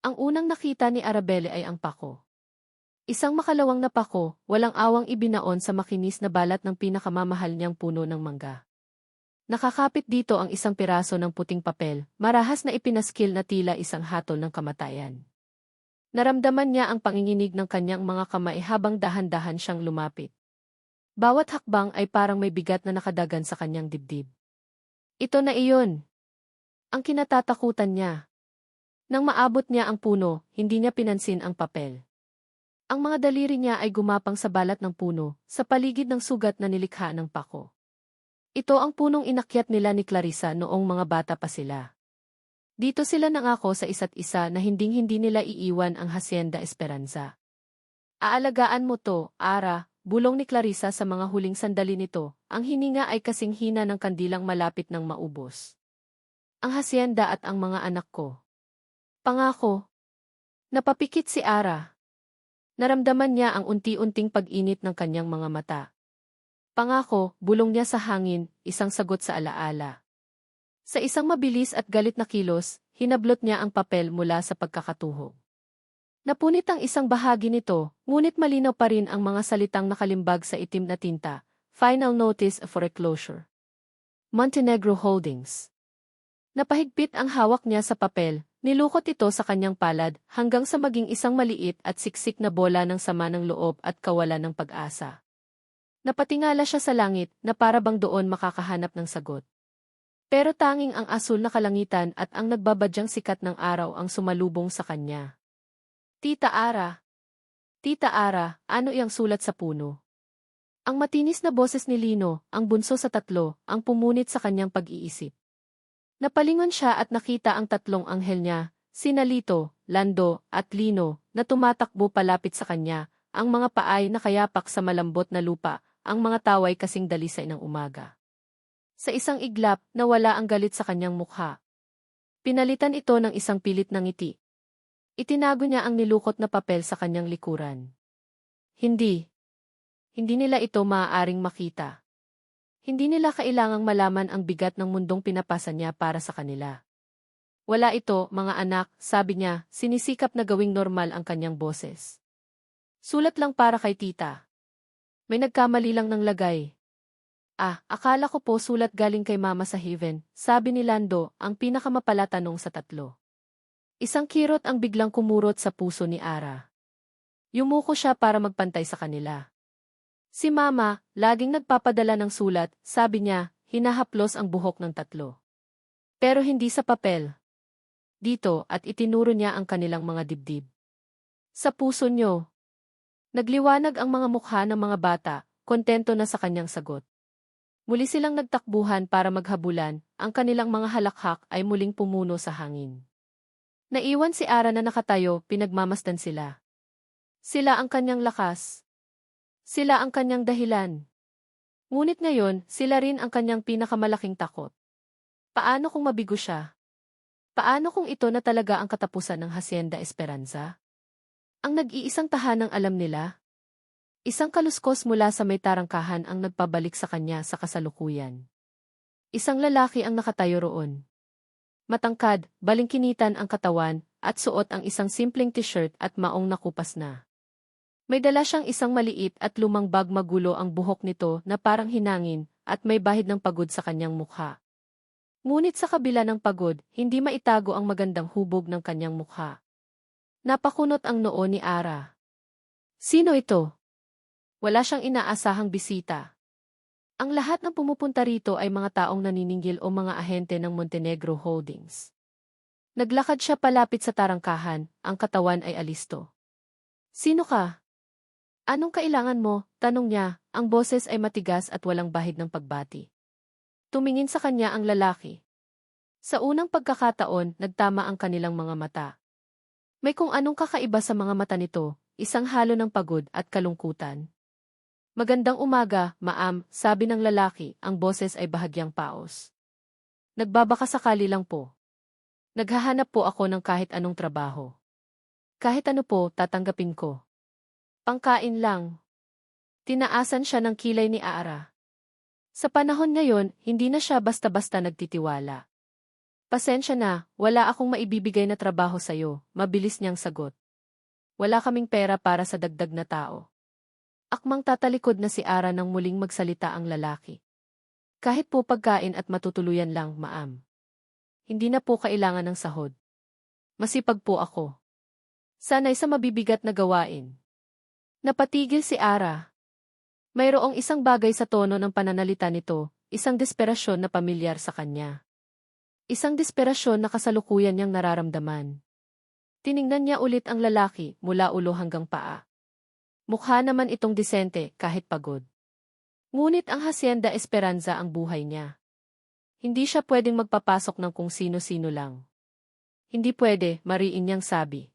Ang unang nakita ni Arabelle ay ang pako. Isang makalawang na pako, walang awang ibinaon sa makinis na balat ng pinakamamahal niyang puno ng mangga. Nakakapit dito ang isang piraso ng puting papel, marahas na ipinaskil na tila isang hatol ng kamatayan. Naramdaman niya ang panginginig ng kanyang mga kamay habang dahan-dahan siyang lumapit. Bawat hakbang ay parang may bigat na nakadagan sa kanyang dibdib. Ito na iyon. Ang kinatatakutan niya. Nang maabot niya ang puno, hindi niya pinansin ang papel. Ang mga daliri niya ay gumapang sa balat ng puno, sa paligid ng sugat na nilikha ng pako. Ito ang punong inakyat nila ni Clarissa noong mga bata pa sila. Dito sila nangako sa isa't isa na hinding-hindi nila iiwan ang Hacienda Esperanza. Aalagaan mo to, Ara, bulong ni Clarissa sa mga huling sandali nito, ang hininga ay kasing hina ng kandilang malapit ng maubos. Ang hacienda at ang mga anak ko. Pangako. Napapikit si Ara. Naramdaman niya ang unti-unting pag-init ng kanyang mga mata. Pangako, bulong niya sa hangin, isang sagot sa alaala. Sa isang mabilis at galit na kilos, hinablot niya ang papel mula sa pagkakatuhog. Napunit ang isang bahagi nito, ngunit malinaw pa rin ang mga salitang nakalimbag sa itim na tinta. Final notice of foreclosure. Montenegro Holdings. Napahigpit ang hawak niya sa papel, nilukot ito sa kanyang palad hanggang sa maging isang maliit at siksik na bola ng sama ng loob at kawalan ng pag-asa. Napatingala siya sa langit na para bang doon makakahanap ng sagot. Pero tanging ang asul na kalangitan at ang nagbabadyang sikat ng araw ang sumalubong sa kanya. Tita Ara. Tita Ara, ano iyang sulat sa puno? Ang matinis na boses ni Lino, ang bunso sa tatlo, ang pumunit sa kanyang pag-iisip. Napalingon siya at nakita ang tatlong anghel niya, sina Lito, Lando, at Lino, na tumatakbo palapit sa kanya, ang mga paay na kayapak sa malambot na lupa, ang mga taway kasing dalisay ng umaga. Sa isang iglap, nawala ang galit sa kanyang mukha. Pinalitan ito ng isang pilit na ngiti. Itinago niya ang nilukot na papel sa kanyang likuran. Hindi. Hindi nila ito maaaring makita. Hindi nila kailangang malaman ang bigat ng mundong pinapasa niya para sa kanila. Wala ito, mga anak, sabi niya, sinisikap na gawing normal ang kanyang boses. Sulat lang para kay tita. May nagkamali lang ng lagay. Akala ko po sulat galing kay mama sa heaven, sabi ni Lando, ang pinakamapala tanong sa tatlo. Isang kirot ang biglang kumurot sa puso ni Ara. Yumuko siya para magpantay sa kanila. Si mama, laging nagpapadala ng sulat, sabi niya, hinahaplos ang buhok ng tatlo. Pero hindi sa papel. Dito at itinuro niya ang kanilang mga dibdib. Sa puso niyo. Nagliwanag ang mga mukha ng mga bata, kontento na sa kanyang sagot. Muli silang nagtakbuhan para maghabulan, ang kanilang mga halakhak ay muling pumuno sa hangin. Naiwan si Ara na nakatayo, pinagmamasdan sila. Sila ang kanyang lakas. Sila ang kanyang dahilan. Ngunit ngayon, sila rin ang kanyang pinakamalaking takot. Paano kung mabigo siya? Paano kung ito na talaga ang katapusan ng Hacienda Esperanza? Ang nag-iisang tahanang alam nila? Isang kaluskos mula sa may tarangkahan ang nagpabalik sa kanya sa kasalukuyan. Isang lalaki ang nakatayo roon. Matangkad, balingkinitan ang katawan, at suot ang isang simpleng t-shirt at maong nakupas na. May dala siyang isang maliit at lumang bag, magulo ang buhok nito na parang hinangin, at may bahid ng pagod sa kanyang mukha. Ngunit sa kabila ng pagod, hindi maitago ang magandang hubog ng kanyang mukha. Napakunot ang noo ni Ara. Sino ito? Wala siyang inaasahang bisita. Ang lahat ng pumupunta rito ay mga taong naniningil o mga ahente ng Montenegro Holdings. Naglakad siya palapit sa tarangkahan, ang katawan ay alisto. Sino ka? Anong kailangan mo? Tanong niya, ang boses ay matigas at walang bahid ng pagbati. Tumingin sa kanya ang lalaki. Sa unang pagkakataon, nagtama ang kanilang mga mata. May kung anong kakaiba sa mga mata nito, isang halo ng pagod at kalungkutan. Magandang umaga, ma'am, sabi ng lalaki, ang boses ay bahagyang paos. Nagbabakasakali lang po. Naghahanap po ako ng kahit anong trabaho. Kahit ano po, tatanggapin ko. Pangkain lang. Tinaasan siya ng kilay ni Ara. Sa panahon ngayon, hindi na siya basta-basta nagtitiwala. Pasensya na, wala akong maibibigay na trabaho sa'yo, mabilis niyang sagot. Wala kaming pera para sa dagdag na tao. Akmang tatalikod na si Ara nang muling magsalita ang lalaki. Kahit po pagkain at matutuluyan lang, ma'am. Hindi na po kailangan ng sahod. Masipag po ako. Sanay sa mabibigat na gawain. Napatigil si Ara. Mayroong isang bagay sa tono ng pananalita nito, isang desperasyon na pamilyar sa kanya. Isang desperasyon na kasalukuyan niyang nararamdaman. Tiningnan niya ulit ang lalaki mula ulo hanggang paa. Mukha naman itong disente kahit pagod. Ngunit ang Hacienda Esperanza ang buhay niya. Hindi siya pwedeng magpapasok ng kung sino-sino lang. Hindi pwede, mariin niyang sabi.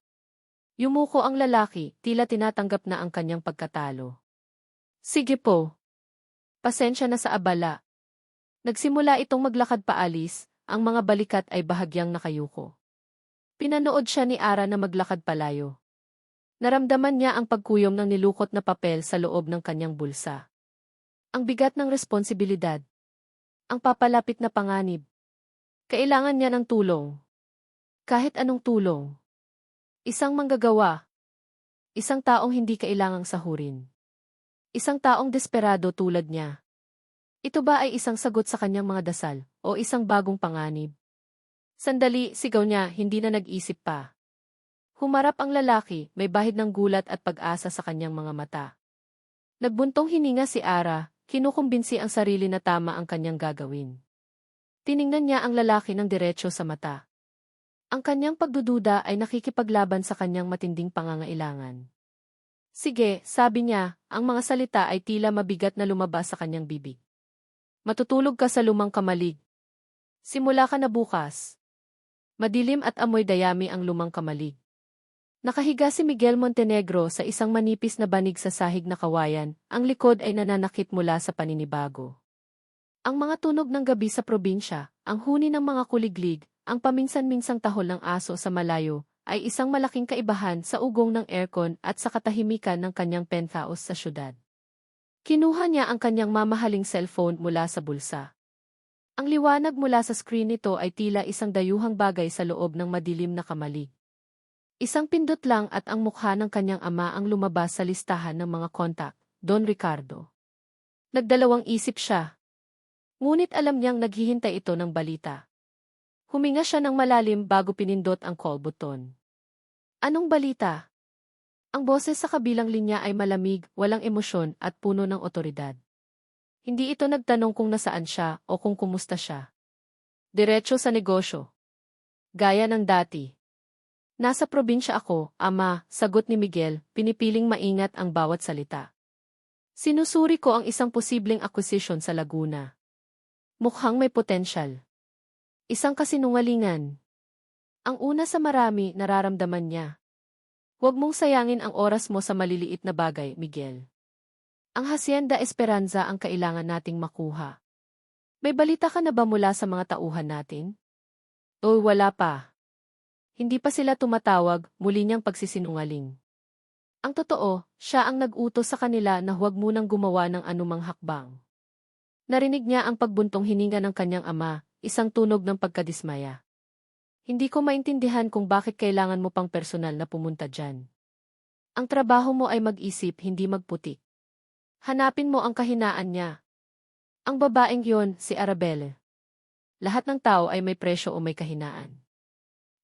Yumuko ang lalaki, tila tinatanggap na ang kanyang pagkatalo. Sige po. Pasensya na sa abala. Nagsimula itong maglakad paalis, ang mga balikat ay bahagyang nakayuko. Pinanood siya ni Ara na maglakad palayo. Naramdaman niya ang pagkuyom ng nilukot na papel sa loob ng kanyang bulsa. Ang bigat ng responsibilidad. Ang papalapit na panganib. Kailangan niya ng tulong. Kahit anong tulong. Isang manggagawa. Isang taong hindi kailangang sahurin. Isang taong desperado tulad niya. Ito ba ay isang sagot sa kanyang mga dasal, o isang bagong panganib? Sandali, sigaw niya, hindi na nag-isip pa. Humarap ang lalaki, may bahid ng gulat at pag-asa sa kanyang mga mata. Nagbuntong hininga si Ara, kinukumbinsi ang sarili na tama ang kanyang gagawin. Tiningnan niya ang lalaki ng diretso sa mata. Ang kanyang pagdududa ay nakikipaglaban sa kanyang matinding pangangailangan. Sige, sabi niya, ang mga salita ay tila mabigat na lumabas sa kanyang bibig. Matutulog ka sa lumang kamalig. Simula ka na bukas. Madilim at amoy dayami ang lumang kamalig. Nakahiga si Miguel Montenegro sa isang manipis na banig sa sahig na kawayan, ang likod ay nananakit mula sa paninibago. Ang mga tunog ng gabi sa probinsya, ang huni ng mga kuliglig, ang paminsan-minsang tahol ng aso sa malayo, ay isang malaking kaibahan sa ugong ng aircon at sa katahimikan ng kanyang penthouse sa syudad. Kinuha niya ang kanyang mamahaling cellphone mula sa bulsa. Ang liwanag mula sa screen nito ay tila isang dayuhang bagay sa loob ng madilim na kamalig. Isang pindot lang at ang mukha ng kanyang ama ang lumabas sa listahan ng mga kontak, Don Ricardo. Nagdalawang isip siya. Ngunit alam niyang naghihintay ito ng balita. Huminga siya ng malalim bago pinindot ang call button. Anong balita? Ang boses sa kabilang linya ay malamig, walang emosyon at puno ng otoridad. Hindi ito nagtanong kung nasaan siya o kung kumusta siya. Diretso sa negosyo. Gaya ng dati. Nasa probinsya ako, ama, sagot ni Miguel, pinipiling maingat ang bawat salita. Sinusuri ko ang isang posibleng acquisition sa Laguna. Mukhang may potensyal. Isang kasinungalingan. Ang una sa marami, nararamdaman niya. Huwag mong sayangin ang oras mo sa maliliit na bagay, Miguel. Ang Hacienda Esperanza ang kailangan nating makuha. May balita ka na ba mula sa mga tauhan natin? O wala pa. Hindi pa sila tumatawag, muli niyang pagsisinungaling. Ang totoo, siya ang nag-utos sa kanila na huwag munang gumawa ng anumang hakbang. Narinig niya ang pagbuntong hininga ng kanyang ama, isang tunog ng pagkadismaya. Hindi ko maintindihan kung bakit kailangan mo pang personal na pumunta dyan. Ang trabaho mo ay mag-isip, hindi magputik. Hanapin mo ang kahinaan niya. Ang babaeng yon, si Arabelle. Lahat ng tao ay may presyo o may kahinaan.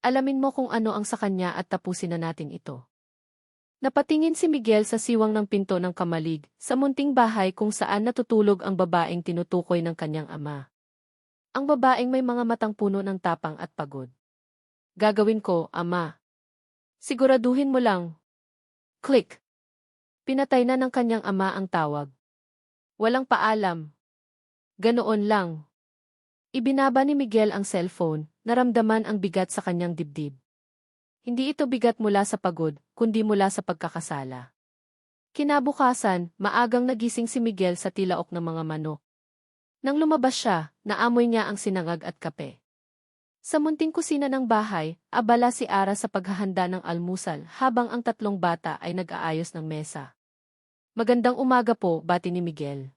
Alamin mo kung ano ang sa kanya at tapusin na natin ito. Napatingin si Miguel sa siwang ng pinto ng kamalig, sa munting bahay kung saan natutulog ang babaeng tinutukoy ng kanyang ama. Ang babaeng may mga matang puno ng tapang at pagod. Gagawin ko, ama. Siguraduhin mo lang. Click. Pinatay na ng kanyang ama ang tawag. Walang paalam. Ganoon lang. Ibinaba ni Miguel ang cellphone, naramdaman ang bigat sa kanyang dibdib. Hindi ito bigat mula sa pagod, kundi mula sa pagkakasala. Kinabukasan, maagang nagising si Miguel sa tilaok ng mga manok. Nang lumabas siya, naamoy niya ang sinangag at kape. Sa munting kusina ng bahay, abala si Ara sa paghahanda ng almusal habang ang tatlong bata ay nag-aayos ng mesa. Magandang umaga po, bati ni Miguel.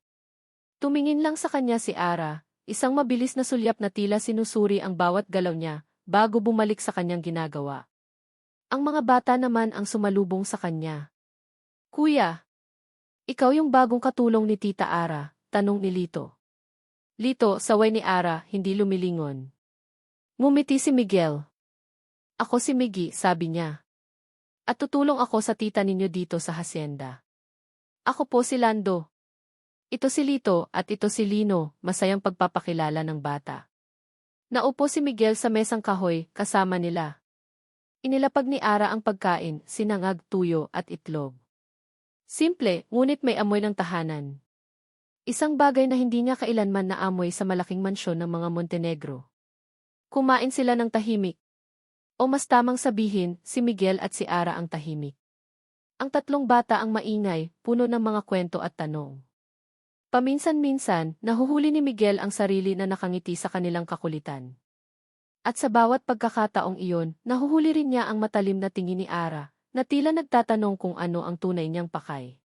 Tumingin lang sa kanya si Ara, isang mabilis na sulyap na tila sinusuri ang bawat galaw niya, bago bumalik sa kanyang ginagawa. Ang mga bata naman ang sumalubong sa kanya. Kuya, ikaw yung bagong katulong ni Tita Ara, tanong ni Lito. Lito, saway ni Ara, hindi lumilingon. Ngumiti si Miguel. Ako si Miggy, sabi niya. At tutulong ako sa tita ninyo dito sa hacienda. Ako po si Lando. Ito si Lito at ito si Lino, masayang pagpapakilala ng bata. Naupo si Miguel sa mesang kahoy, kasama nila. Inilapag ni Ara ang pagkain, sinangag, tuyo at itlog. Simple, ngunit may amoy ng tahanan. Isang bagay na hindi niya kailanman naamoy sa malaking mansyon ng mga Montenegro. Kumain sila ng tahimik. O mas tamang sabihin, si Miguel at si Ara ang tahimik. Ang tatlong bata ang maingay, puno ng mga kwento at tanong. Paminsan-minsan, nahuhuli ni Miguel ang sarili na nakangiti sa kanilang kakulitan. At sa bawat pagkakataong iyon, nahuhuli rin niya ang matalim na tingin ni Ara, na tila nagtatanong kung ano ang tunay niyang pakay.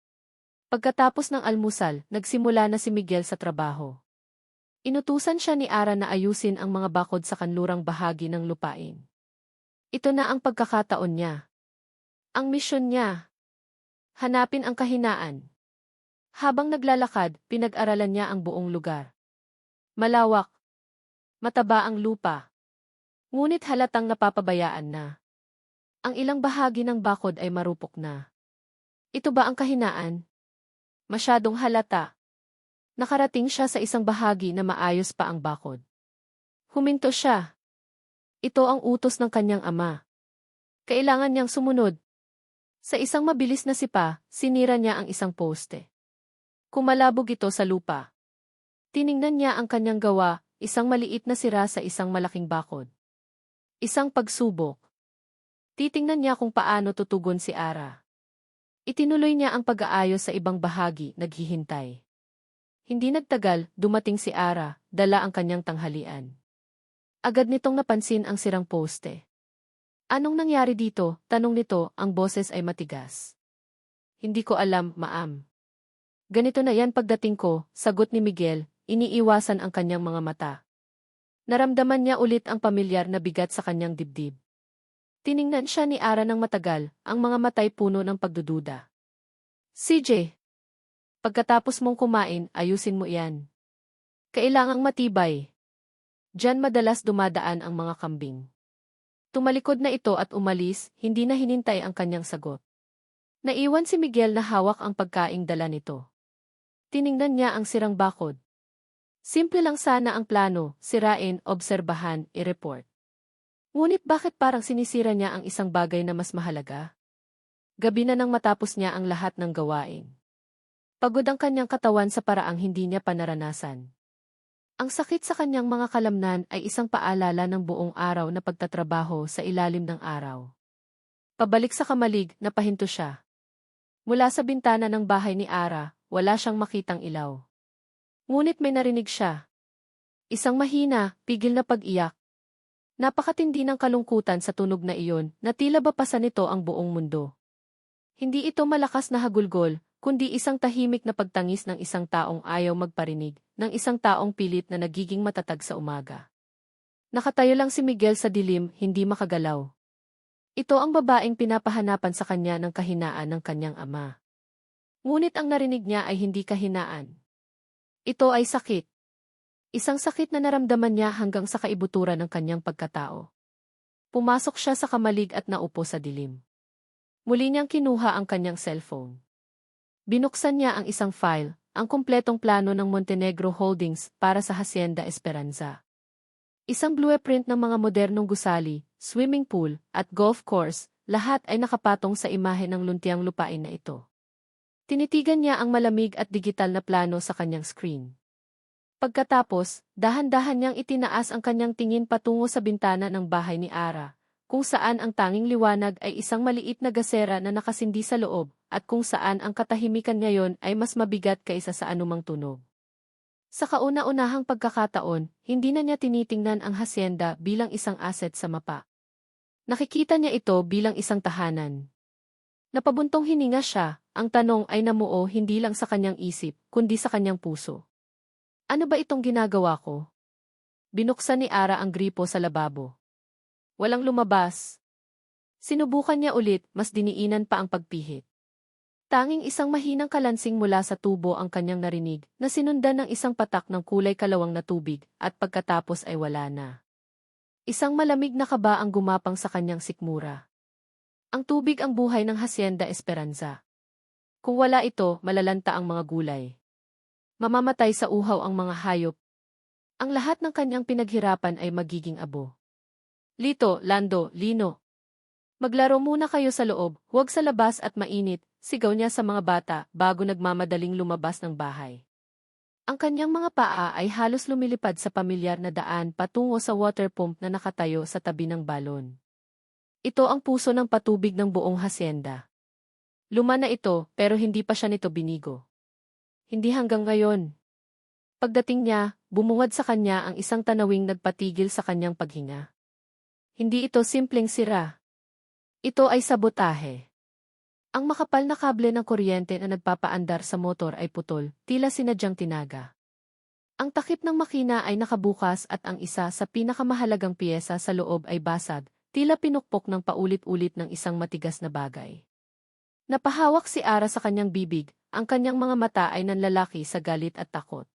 Pagkatapos ng almusal, nagsimula na si Miguel sa trabaho. Inutusan siya ni Ara na ayusin ang mga bakod sa kanlurang bahagi ng lupain. Ito na ang pagkakataon niya. Ang misyon niya. Hanapin ang kahinaan. Habang naglalakad, pinag-aralan niya ang buong lugar. Malawak. Mataba ang lupa. Ngunit halatang napapabayaan na. Ang ilang bahagi ng bakod ay marupok na. Ito ba ang kahinaan? Masyadong halata. Nakarating siya sa isang bahagi na maayos pa ang bakod. Huminto siya. Ito ang utos ng kanyang ama. Kailangan niyang sumunod. Sa isang mabilis na sipa, sinira niya ang isang poste. Kumalabog ito sa lupa. Tiningnan niya ang kanyang gawa, isang maliit na sira sa isang malaking bakod. Isang pagsubok. Titingnan niya kung paano tutugon si Ara. Itinuloy niya ang pag-aayos sa ibang bahagi, naghihintay. Hindi nagtagal, dumating si Ara, dala ang kanyang tanghalian. Agad nitong napansin ang sirang poste. Anong nangyari dito? Tanong nito, ang boses ay matigas. Hindi ko alam, maam. Ganito na yan pagdating ko, sagot ni Miguel, iniiwasan ang kanyang mga mata. Naramdaman niya ulit ang pamilyar na bigat sa kanyang dibdib. Tiningnan siya ni Ara ng matagal, ang mga matay puno ng pagdududa. CJ, pagkatapos mong kumain, ayusin mo iyan. Kailangang matibay. Diyan madalas dumadaan ang mga kambing. Tumalikod na ito at umalis, hindi na hinintay ang kanyang sagot. Naiwan si Miguel na hawak ang pagkaing dala nito. Tiningnan niya ang sirang bakod. Simple lang sana ang plano, sirain, obserbahan, i-report. Ngunit bakit parang sinisira niya ang isang bagay na mas mahalaga? Gabi na nang matapos niya ang lahat ng gawain. Pagod ang kanyang katawan sa paraang hindi niya pa naranasan. Ang sakit sa kanyang mga kalamnan ay isang paalala ng buong araw na pagtatrabaho sa ilalim ng araw. Pabalik sa kamalig, napahinto siya. Mula sa bintana ng bahay ni Ara, wala siyang makitang ilaw. Ngunit may narinig siya. Isang mahina, pigil na pag-iyak. Napakatindi ng kalungkutan sa tunog na iyon, na tila bapasan nito ang buong mundo. Hindi ito malakas na hagulgol, kundi isang tahimik na pagtangis ng isang taong ayaw magparinig, ng isang taong pilit na nagiging matatag sa umaga. Nakatayo lang si Miguel sa dilim, hindi makagalaw. Ito ang babaeng pinapahanapan sa kanya ng kahinaan ng kanyang ama. Ngunit ang narinig niya ay hindi kahinaan. Ito ay sakit. Isang sakit na naramdaman niya hanggang sa kaibuturan ng kanyang pagkatao. Pumasok siya sa kamalig at naupo sa dilim. Muli niyang kinuha ang kanyang cellphone. Binuksan niya ang isang file, ang kumpletong plano ng Montenegro Holdings para sa Hacienda Esperanza. Isang blueprint ng mga modernong gusali, swimming pool, at golf course, lahat ay nakapatong sa imahe ng luntiang lupain na ito. Tinitigan niya ang malamig at digital na plano sa kanyang screen. Pagkatapos, dahan-dahan niyang itinaas ang kanyang tingin patungo sa bintana ng bahay ni Ara, kung saan ang tanging liwanag ay isang maliit na gasera na nakasindi sa loob, at kung saan ang katahimikan ngayon ay mas mabigat kaysa sa anumang tunog. Sa kauna-unahang pagkakataon, hindi na niya tinitingnan ang hacienda bilang isang asset sa mapa. Nakikita niya ito bilang isang tahanan. Napabuntong hininga siya, ang tanong ay namuo hindi lang sa kanyang isip, kundi sa kanyang puso. Ano ba itong ginagawa ko? Binuksan ni Ara ang gripo sa lababo. Walang lumabas. Sinubukan niya ulit, mas diniinan pa ang pagpihit. Tanging isang mahinang kalansing mula sa tubo ang kanyang narinig, na sinundan ng isang patak ng kulay kalawang na tubig, at pagkatapos ay wala na. Isang malamig na kaba ang gumapang sa kanyang sikmura. Ang tubig ang buhay ng Hacienda Esperanza. Kung wala ito, malalanta ang mga gulay. Mamamatay sa uhaw ang mga hayop. Ang lahat ng kanyang pinaghirapan ay magiging abo. Lito, Lando, Lino. Maglaro muna kayo sa loob, huwag sa labas at mainit, sigaw niya sa mga bata bago nagmamadaling lumabas ng bahay. Ang kanyang mga paa ay halos lumilipad sa pamilyar na daan patungo sa water pump na nakatayo sa tabi ng balon. Ito ang puso ng patubig ng buong hacienda. Luma na ito pero hindi pa siya nito binigo. Hindi hanggang ngayon. Pagdating niya, bumungad sa kanya ang isang tanawing nagpatigil sa kanyang paghinga. Hindi ito simpleng sira. Ito ay sabotahe. Ang makapal na kable ng kuryente na nagpapaandar sa motor ay putol, tila sinadyang tinaga. Ang takip ng makina ay nakabukas at ang isa sa pinakamahalagang piyesa sa loob ay basag, tila pinukpok ng paulit-ulit ng isang matigas na bagay. Napahawak si Ara sa kanyang bibig, ang kanyang mga mata ay nanlalaki sa galit at takot.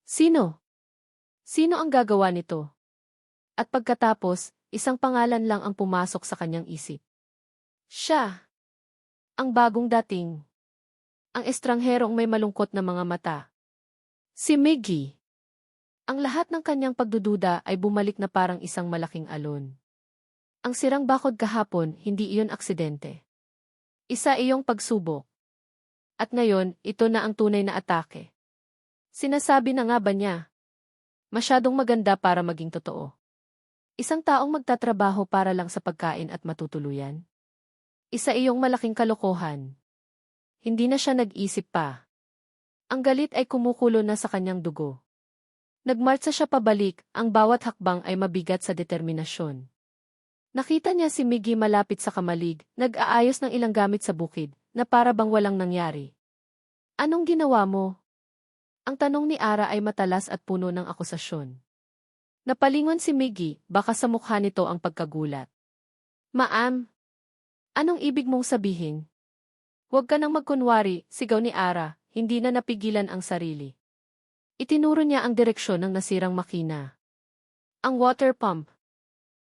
Sino? Sino ang gagawa nito? At pagkatapos, isang pangalan lang ang pumasok sa kanyang isip. Siya. Ang bagong dating. Ang estrangherong may malungkot na mga mata. Si Miggy. Ang lahat ng kanyang pagdududa ay bumalik na parang isang malaking alon. Ang sirang bakod kahapon, hindi iyon aksidente. Isa iyong pagsubok. At ngayon, ito na ang tunay na atake. Sinasabi na nga ba niya? Masyadong maganda para maging totoo. Isang taong magtatrabaho para lang sa pagkain at matutuluyan. Isa iyong malaking kalokohan. Hindi na siya nag-isip pa. Ang galit ay kumukulo na sa kanyang dugo. Nagmartsa siya pabalik, ang bawat hakbang ay mabigat sa determinasyon. Nakita niya si Miggy malapit sa kamalig, nag-aayos ng ilang gamit sa bukid, na para bang walang nangyari. Anong ginawa mo? Ang tanong ni Ara ay matalas at puno ng akusasyon. Napalingon si Miggy, baka sa mukha nito ang pagkagulat. Ma'am, anong ibig mong sabihin? Huwag ka nang magkunwari, sigaw ni Ara, hindi na napigilan ang sarili. Itinuro niya ang direksyon ng nasirang makina. Ang water pump.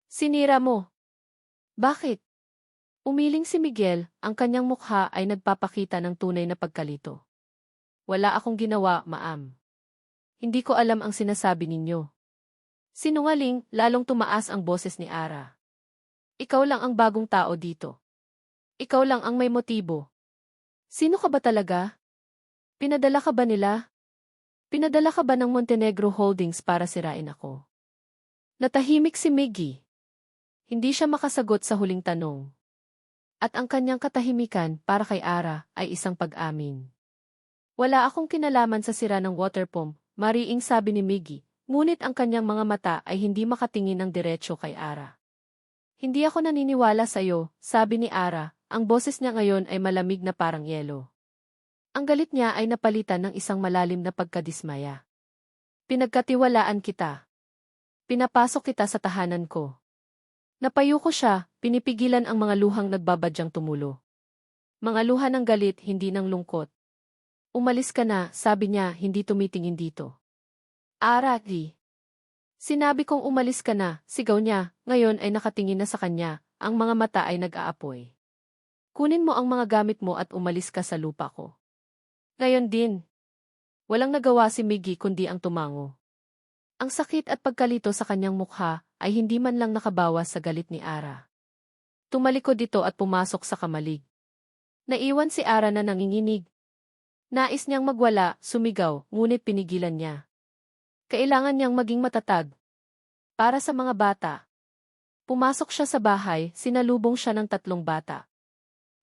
Sinira mo. Bakit? Umiling si Miguel, ang kanyang mukha ay nagpapakita ng tunay na pagkalito. Wala akong ginawa, ma'am. Hindi ko alam ang sinasabi ninyo. Sinungaling, lalong tumaas ang boses ni Ara. Ikaw lang ang bagong tao dito. Ikaw lang ang may motibo. Sino ka ba talaga? Pinadala ka ba nila? Pinadala ka ba ng Montenegro Holdings para sirain ako? Natahimik si Miggy. Hindi siya makasagot sa huling tanong. At ang kanyang katahimikan para kay Ara ay isang pag-amin. Wala akong kinalaman sa sira ng water pump, mariing sabi ni Miggy. Ngunit ang kanyang mga mata ay hindi makatingin ng diretso kay Ara. Hindi ako naniniwala sa iyo, sabi ni Ara, ang boses niya ngayon ay malamig na parang yelo. Ang galit niya ay napalitan ng isang malalim na pagkadismaya. Pinagkatiwalaan kita. Pinapasok kita sa tahanan ko. Napayuko siya, pinipigilan ang mga luhang nagbabadyang tumulo. Mga luha ng galit, hindi ng lungkot. Umalis ka na, sabi niya, hindi tumitingin dito. Ara, di. Sinabi kong umalis ka na, sigaw niya, ngayon ay nakatingin na sa kanya, ang mga mata ay nag-aapoy. Kunin mo ang mga gamit mo at umalis ka sa lupa ko. Ngayon din. Walang nagawa si Miggy kundi ang tumango. Ang sakit at pagkalito sa kanyang mukha ay hindi man lang nakabawas sa galit ni Ara. Tumalikod dito at pumasok sa kamalig. Naiwan si Ara na nanginginig. Nais niyang magwala, sumigaw, ngunit pinigilan niya. Kailangan niyang maging matatag. Para sa mga bata. Pumasok siya sa bahay, sinalubong siya ng 3 bata.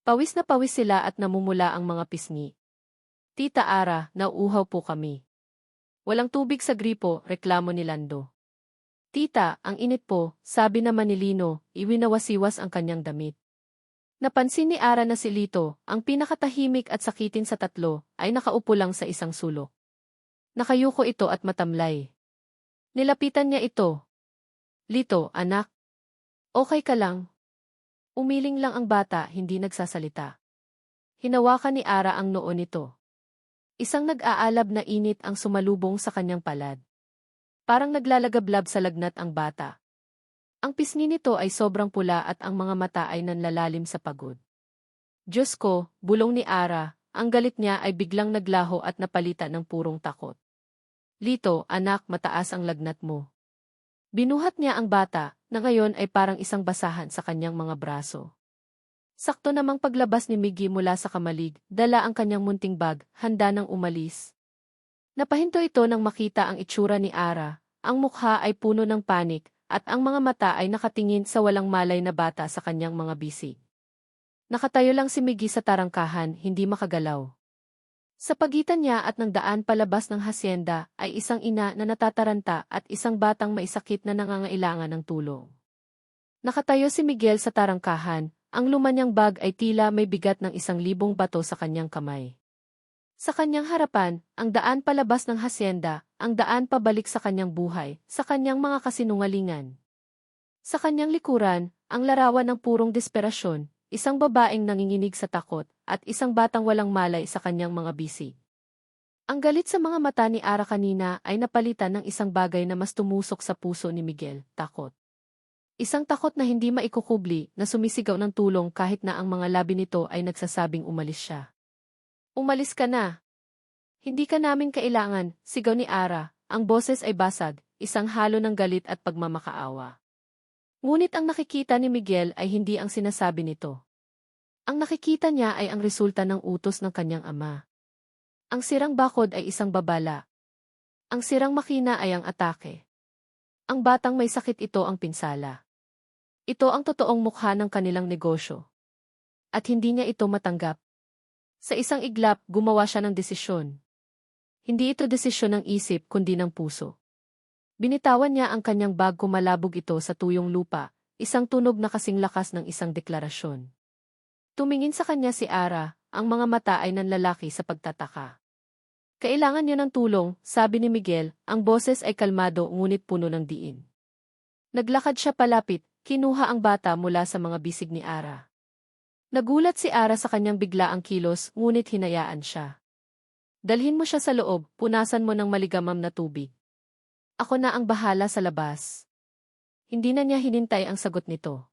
Pawis na pawis sila at namumula ang mga pisngi. Tita Ara, nauuhaw po kami. Walang tubig sa gripo, reklamo ni Lando. Tita, ang init po, sabi naman ni Lino, iwinawasiwas ang kanyang damit. Napansin ni Ara na si Lito, ang pinakatahimik at sakitin sa 3, ay nakaupo lang sa isang sulok. Nakayuko ito at matamlay. Nilapitan niya ito. Lito, anak. Okay ka lang? Umiling lang ang bata, hindi nagsasalita. Hinawakan ni Ara ang noo nito. Isang nag-aalab na init ang sumalubong sa kanyang palad. Parang naglalagablab sa lagnat ang bata. Ang pisngi nito ay sobrang pula at ang mga mata ay nanlalalim sa pagod. Diyos ko, bulong ni Ara, ang galit niya ay biglang naglaho at napalitan ng purong takot. Lito, anak, mataas ang lagnat mo. Binuhat niya ang bata, na ngayon ay parang isang basahan sa kanyang mga braso. Sakto namang paglabas ni Miggy mula sa kamalig, dala ang kanyang munting bag, handa nang umalis. Napahinto ito nang makita ang itsura ni Ara, ang mukha ay puno ng panik, at ang mga mata ay nakatingin sa walang malay na bata sa kanyang mga bisig. Nakatayo lang si Miggy sa tarangkahan, hindi makagalaw. Sa pagitan niya at ng daan palabas ng hasyenda ay isang ina na natataranta at isang batang maisakit na nangangailangan ng tulong. Nakatayo si Miguel sa tarangkahan, ang lumanyang bag ay tila may bigat ng 1,000 bato sa kanyang kamay. Sa kanyang harapan, ang daan palabas ng hasyenda, ang daan pabalik sa kanyang buhay, sa kanyang mga kasinungalingan. Sa kanyang likuran, ang larawan ng purong desperasyon, isang babaeng nanginginig sa takot, at isang batang walang malay sa kanyang mga bisig. Ang galit sa mga mata ni Ara kanina ay napalitan ng isang bagay na mas tumusok sa puso ni Miguel, takot. Isang takot na hindi maikukubli, na sumisigaw ng tulong kahit na ang mga labi nito ay nagsasabing umalis siya. Umalis ka na! Hindi ka namin kailangan, sigaw ni Ara, ang boses ay basag, isang halo ng galit at pagmamakaawa. Ngunit ang nakikita ni Miguel ay hindi ang sinasabi nito. Ang nakikita niya ay ang resulta ng utos ng kanyang ama. Ang sirang bakod ay isang babala. Ang sirang makina ay ang atake. Ang batang may sakit ito ang pinsala. Ito ang totoong mukha ng kanilang negosyo. At hindi niya ito matanggap. Sa isang iglap, gumawa siya ng desisyon. Hindi ito desisyon ng isip kundi ng puso. Binitawan niya ang kanyang bag kumalabog ito sa tuyong lupa, isang tunog na kasing lakas ng isang deklarasyon. Tumingin sa kanya si Ara, ang mga mata ay nanlalaki sa pagtataka. Kailangan niya ng tulong, sabi ni Miguel, ang boses ay kalmado ngunit puno ng diin. Naglakad siya palapit, kinuha ang bata mula sa mga bisig ni Ara. Nagulat si Ara sa kanyang biglaang kilos ngunit hinayaan siya. Dalhin mo siya sa loob, punasan mo ng maligamam na tubig. Ako na ang bahala sa labas. Hindi na niya hinintay ang sagot nito.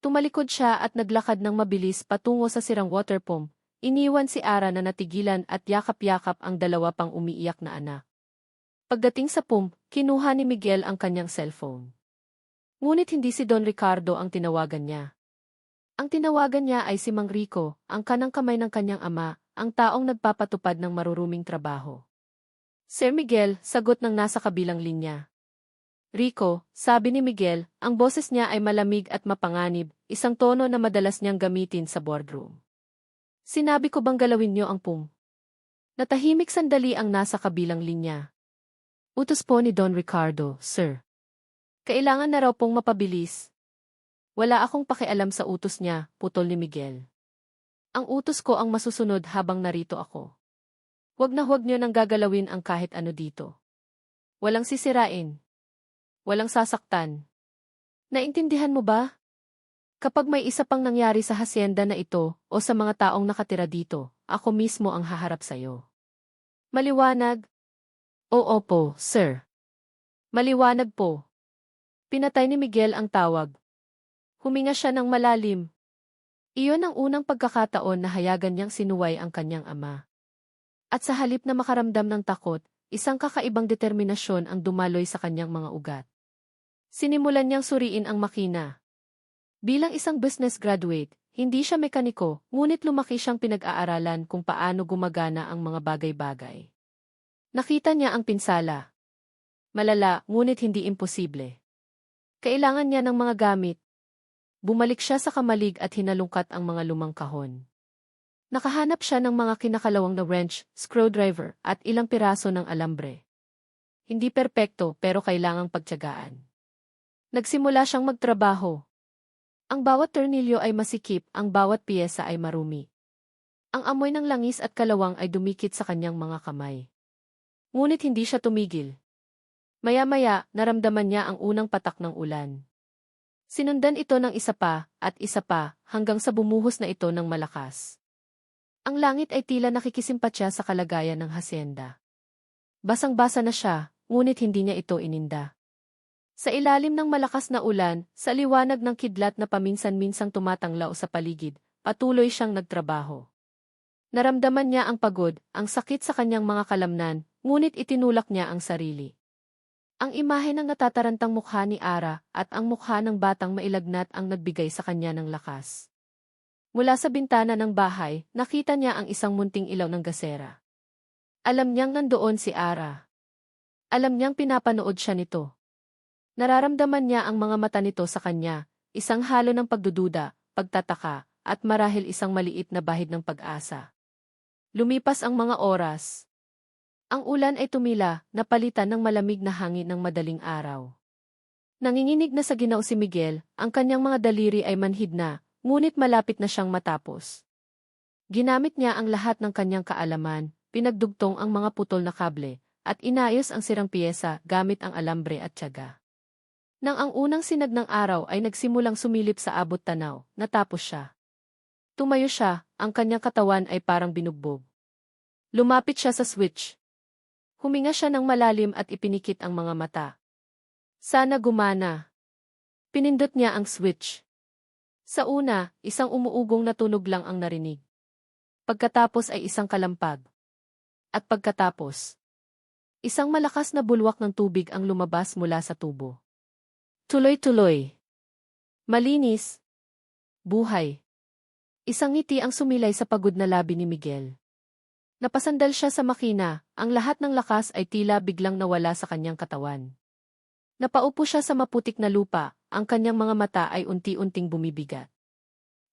Tumalikod siya at naglakad ng mabilis patungo sa sirang water pump. Iniwan si Ara na natigilan at yakap-yakap ang dalawa pang umiiyak na anak. Pagdating sa pump, kinuha ni Miguel ang kanyang cellphone. Ngunit hindi si Don Ricardo ang tinawagan niya. Ang tinawagan niya ay si Mang Rico, ang kanang kamay ng kanyang ama, ang taong nagpapatupad ng maruruming trabaho. Sir Miguel, sagot ng nasa kabilang linya. Rico, sabi ni Miguel, ang boses niya ay malamig at mapanganib, isang tono na madalas niyang gamitin sa boardroom. Sinabi ko bang galawin niyo ang pump? Natahimik sandali ang nasa kabilang linya. Utos po ni Don Ricardo, sir. Kailangan na raw pong mapabilis. Wala akong pakialam sa utos niya, putol ni Miguel. Ang utos ko ang masusunod habang narito ako. Huwag niyo nang gagalawin ang kahit ano dito. Walang sisirain. Walang sasaktan. Naintindihan mo ba? Kapag may isa pang nangyari sa hasyenda na ito o sa mga taong nakatira dito, ako mismo ang haharap sa'yo. Maliwanag? Oo po, sir. Maliwanag po. Pinatay ni Miguel ang tawag. Huminga siya ng malalim. Iyon ang unang pagkakataon na hayagan niyang sinuway ang kanyang ama. At sa halip na makaramdam ng takot, isang kakaibang determinasyon ang dumaloy sa kanyang mga ugat. Sinimulan niyang suriin ang makina. Bilang isang business graduate, hindi siya mekaniko, ngunit lumaki siyang pinag-aaralan kung paano gumagana ang mga bagay-bagay. Nakita niya ang pinsala. Malala, ngunit hindi imposible. Kailangan niya ng mga gamit. Bumalik siya sa kamalig at hinalungkat ang mga lumang kahon. Nakahanap siya ng mga kinakalawang na wrench, screwdriver, at ilang piraso ng alambre. Hindi perpekto pero kailangang pagtiyagaan. Nagsimula siyang magtrabaho. Ang bawat tornilyo ay masikip, ang bawat piyesa ay marumi. Ang amoy ng langis at kalawang ay dumikit sa kanyang mga kamay. Ngunit hindi siya tumigil. Maya-maya, naramdaman niya ang unang patak ng ulan. Sinundan ito ng isa pa, at isa pa, hanggang sa bumuhos na ito ng malakas. Ang langit ay tila nakikisimpatya sa kalagayan ng hasyenda. Basang-basa na siya, ngunit hindi niya ito ininda. Sa ilalim ng malakas na ulan, sa liwanag ng kidlat na paminsan-minsang tumatanglaw sa paligid, patuloy siyang nagtrabaho. Naramdaman niya ang pagod, ang sakit sa kanyang mga kalamnan, ngunit itinulak niya ang sarili. Ang imahe ng natatarantang mukha ni Ara at ang mukha ng batang mailagnat ang nagbigay sa kanya ng lakas. Mula sa bintana ng bahay, nakita niya ang isang munting ilaw ng gasera. Alam niyang nandoon si Ara. Alam niyang pinapanood siya nito. Nararamdaman niya ang mga mata nito sa kanya, isang halo ng pagdududa, pagtataka, at marahil isang maliit na bahid ng pag-asa. Lumipas ang mga oras. Ang ulan ay tumila, napalitan ng malamig na hangin ng madaling araw. Nanginginig na sa ginoo si Miguel, ang kanyang mga daliri ay manhid na, ngunit malapit na siyang matapos. Ginamit niya ang lahat ng kanyang kaalaman, pinagdugtong ang mga putol na kable, at inayos ang sirang piyesa gamit ang alambre at tiyaga. Nang ang unang sinag ng araw ay nagsimulang sumilip sa abot tanaw, natapos siya. Tumayo siya, ang kanyang katawan ay parang binugbog. Lumapit siya sa switch. Huminga siya ng malalim at ipinikit ang mga mata. Sana gumana. Pinindot niya ang switch. Sa una, isang umuugong na tunog lang ang narinig. Pagkatapos ay isang kalampag. At pagkatapos, isang malakas na bulwak ng tubig ang lumabas mula sa tubo. Tuloy-tuloy. Malinis. Buhay. Isang ngiti ang sumilay sa pagod na labi ni Miguel. Napasandal siya sa makina, ang lahat ng lakas ay tila biglang nawala sa kanyang katawan. Napaupo siya sa maputik na lupa, ang kanyang mga mata ay unti-unting bumibigat.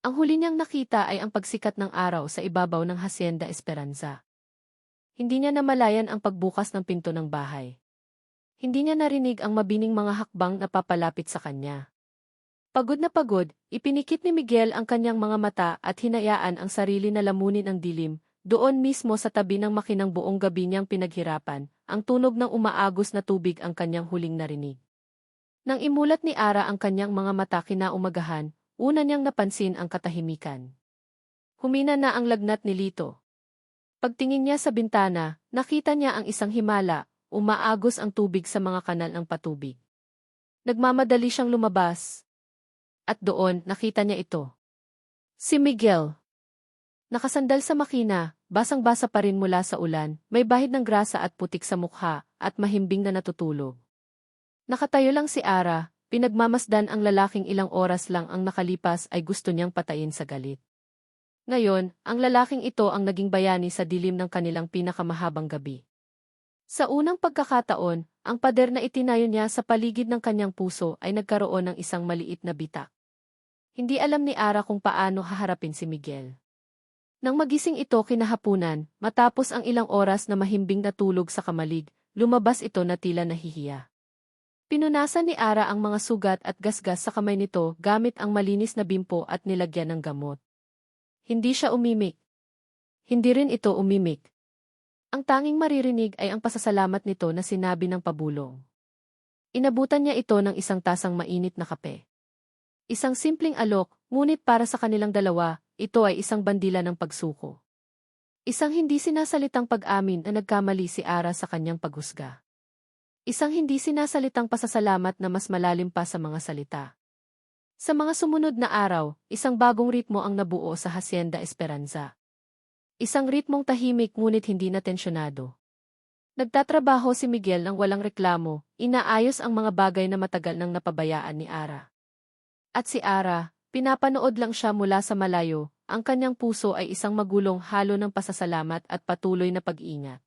Ang huli niyang nakita ay ang pagsikat ng araw sa ibabaw ng Hacienda Esperanza. Hindi niya namalayan ang pagbukas ng pinto ng bahay. Hindi niya narinig ang mabining mga hakbang na papalapit sa kanya. Pagod na pagod, ipinikit ni Miguel ang kanyang mga mata at hinayaan ang sarili na lamunin ang dilim. Doon mismo sa tabi ng makinang buong gabi niyang pinaghirapan, ang tunog ng umaagos na tubig ang kanyang huling narinig. Nang imulat ni Ara ang kanyang mga mata kinaumagahan, una niyang napansin ang katahimikan. Humina na ang lagnat ni Lito. Pagtingin niya sa bintana, nakita niya ang isang himala, umaagos ang tubig sa mga kanal ng patubig. Nagmamadali siyang lumabas. At doon, nakita niya ito. Si Miguel. Nakasandal sa makina, basang-basa pa rin mula sa ulan, may bahid ng grasa at putik sa mukha, at mahimbing na natutulog. Nakatayo lang si Ara, pinagmamasdan ang lalaking ilang oras lang ang nakalipas ay gusto niyang patayin sa galit. Ngayon, ang lalaking ito ang naging bayani sa dilim ng kanilang pinakamahabang gabi. Sa unang pagkakataon, ang pader na itinayo niya sa paligid ng kanyang puso ay nagkaroon ng isang maliit na bitak. Hindi alam ni Ara kung paano haharapin si Miguel. Nang magising ito kinahapunan, matapos ang ilang oras na mahimbing na tulog sa kamalig, lumabas ito na tila nahihiya. Pinunasan ni Ara ang mga sugat at gasgas sa kamay nito gamit ang malinis na bimpo at nilagyan ng gamot. Hindi siya umimik. Hindi rin ito umimik. Ang tanging maririnig ay ang pasasalamat nito na sinabi ng pabulong. Inabutan niya ito ng isang tasang mainit na kape. Isang simpleng alok, ngunit para sa kanilang dalawa, ito ay isang bandila ng pagsuko. Isang hindi sinasalitang pag-amin na nagkamali si Ara sa kanyang paghusga. Isang hindi sinasalitang pasasalamat na mas malalim pa sa mga salita. Sa mga sumunod na araw, isang bagong ritmo ang nabuo sa Hacienda Esperanza. Isang ritmong tahimik ngunit hindi na tensyonado. Nagtatrabaho si Miguel ng walang reklamo, inaayos ang mga bagay na matagal nang napabayaan ni Ara. At si Ara, pinapanood lang siya mula sa malayo, ang kanyang puso ay isang magulong halo ng pasasalamat at patuloy na pag-iingat.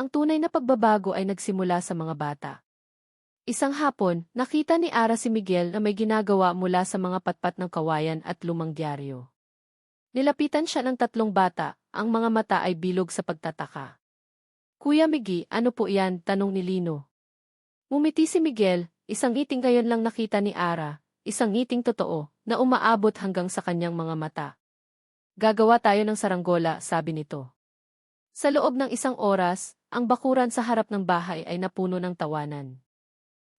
Ang tunay na pagbabago ay nagsimula sa mga bata. Isang hapon, nakita ni Ara si Miguel na may ginagawa mula sa mga patpat ng kawayan at lumang dyaryo. Nilapitan siya ng 3 bata, ang mga mata ay bilog sa pagtataka. Kuya Miggy, ano po yan? Tanong ni Lino. Ngumiti si Miguel, isang ngiting gayon lang nakita ni Ara. Isang ngiting totoo, na umaabot hanggang sa kanyang mga mata. Gagawa tayo ng saranggola, sabi nito. Sa loob ng isang oras, ang bakuran sa harap ng bahay ay napuno ng tawanan.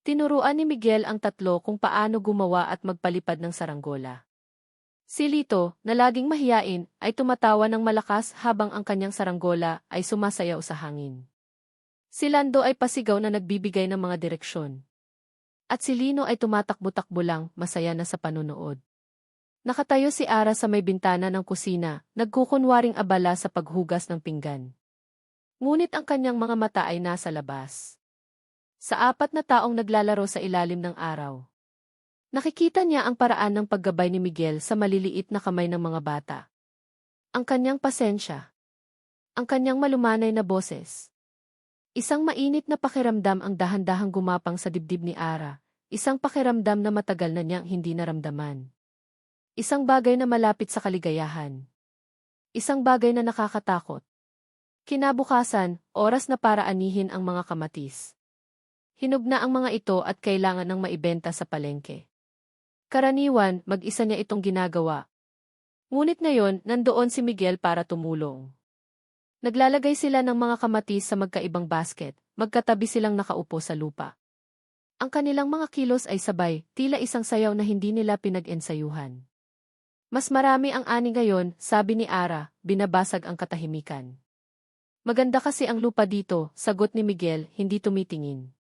Tinuruan ni Miguel ang tatlo kung paano gumawa at magpalipad ng saranggola. Si Lito, na laging mahiyain, ay tumatawa ng malakas habang ang kanyang saranggola ay sumasayaw sa hangin. Si Lando ay pasigaw na nagbibigay ng mga direksyon. At si Lino ay tumatakbo-takbo lang, masaya na sa panunood. Nakatayo si Ara sa may bintana ng kusina, nagkukunwaring abala sa paghugas ng pinggan. Ngunit ang kanyang mga mata ay nasa labas. Sa 4 na taong naglalaro sa ilalim ng araw. Nakikita niya ang paraan ng paggabay ni Miguel sa maliliit na kamay ng mga bata. Ang kanyang pasensya. Ang kanyang malumanay na boses. Isang mainit na pakiramdam ang dahan-dahang gumapang sa dibdib ni Ara, isang pakiramdam na matagal na niyang hindi naramdaman. Isang bagay na malapit sa kaligayahan. Isang bagay na nakakatakot. Kinabukasan, oras na para anihin ang mga kamatis. Hinog na ang mga ito at kailangan ng maibenta sa palengke. Karaniwan, mag-isa niya itong ginagawa. Ngunit ngayon, nandoon si Miguel para tumulong. Naglalagay sila ng mga kamatis sa magkaibang basket, magkatabi silang nakaupo sa lupa. Ang kanilang mga kilos ay sabay, tila isang sayaw na hindi nila pinag-ensayuhan. Mas marami ang ani ngayon, sabi ni Ara, binabasag ang katahimikan. Maganda kasi ang lupa dito, sagot ni Miguel, hindi tumitingin.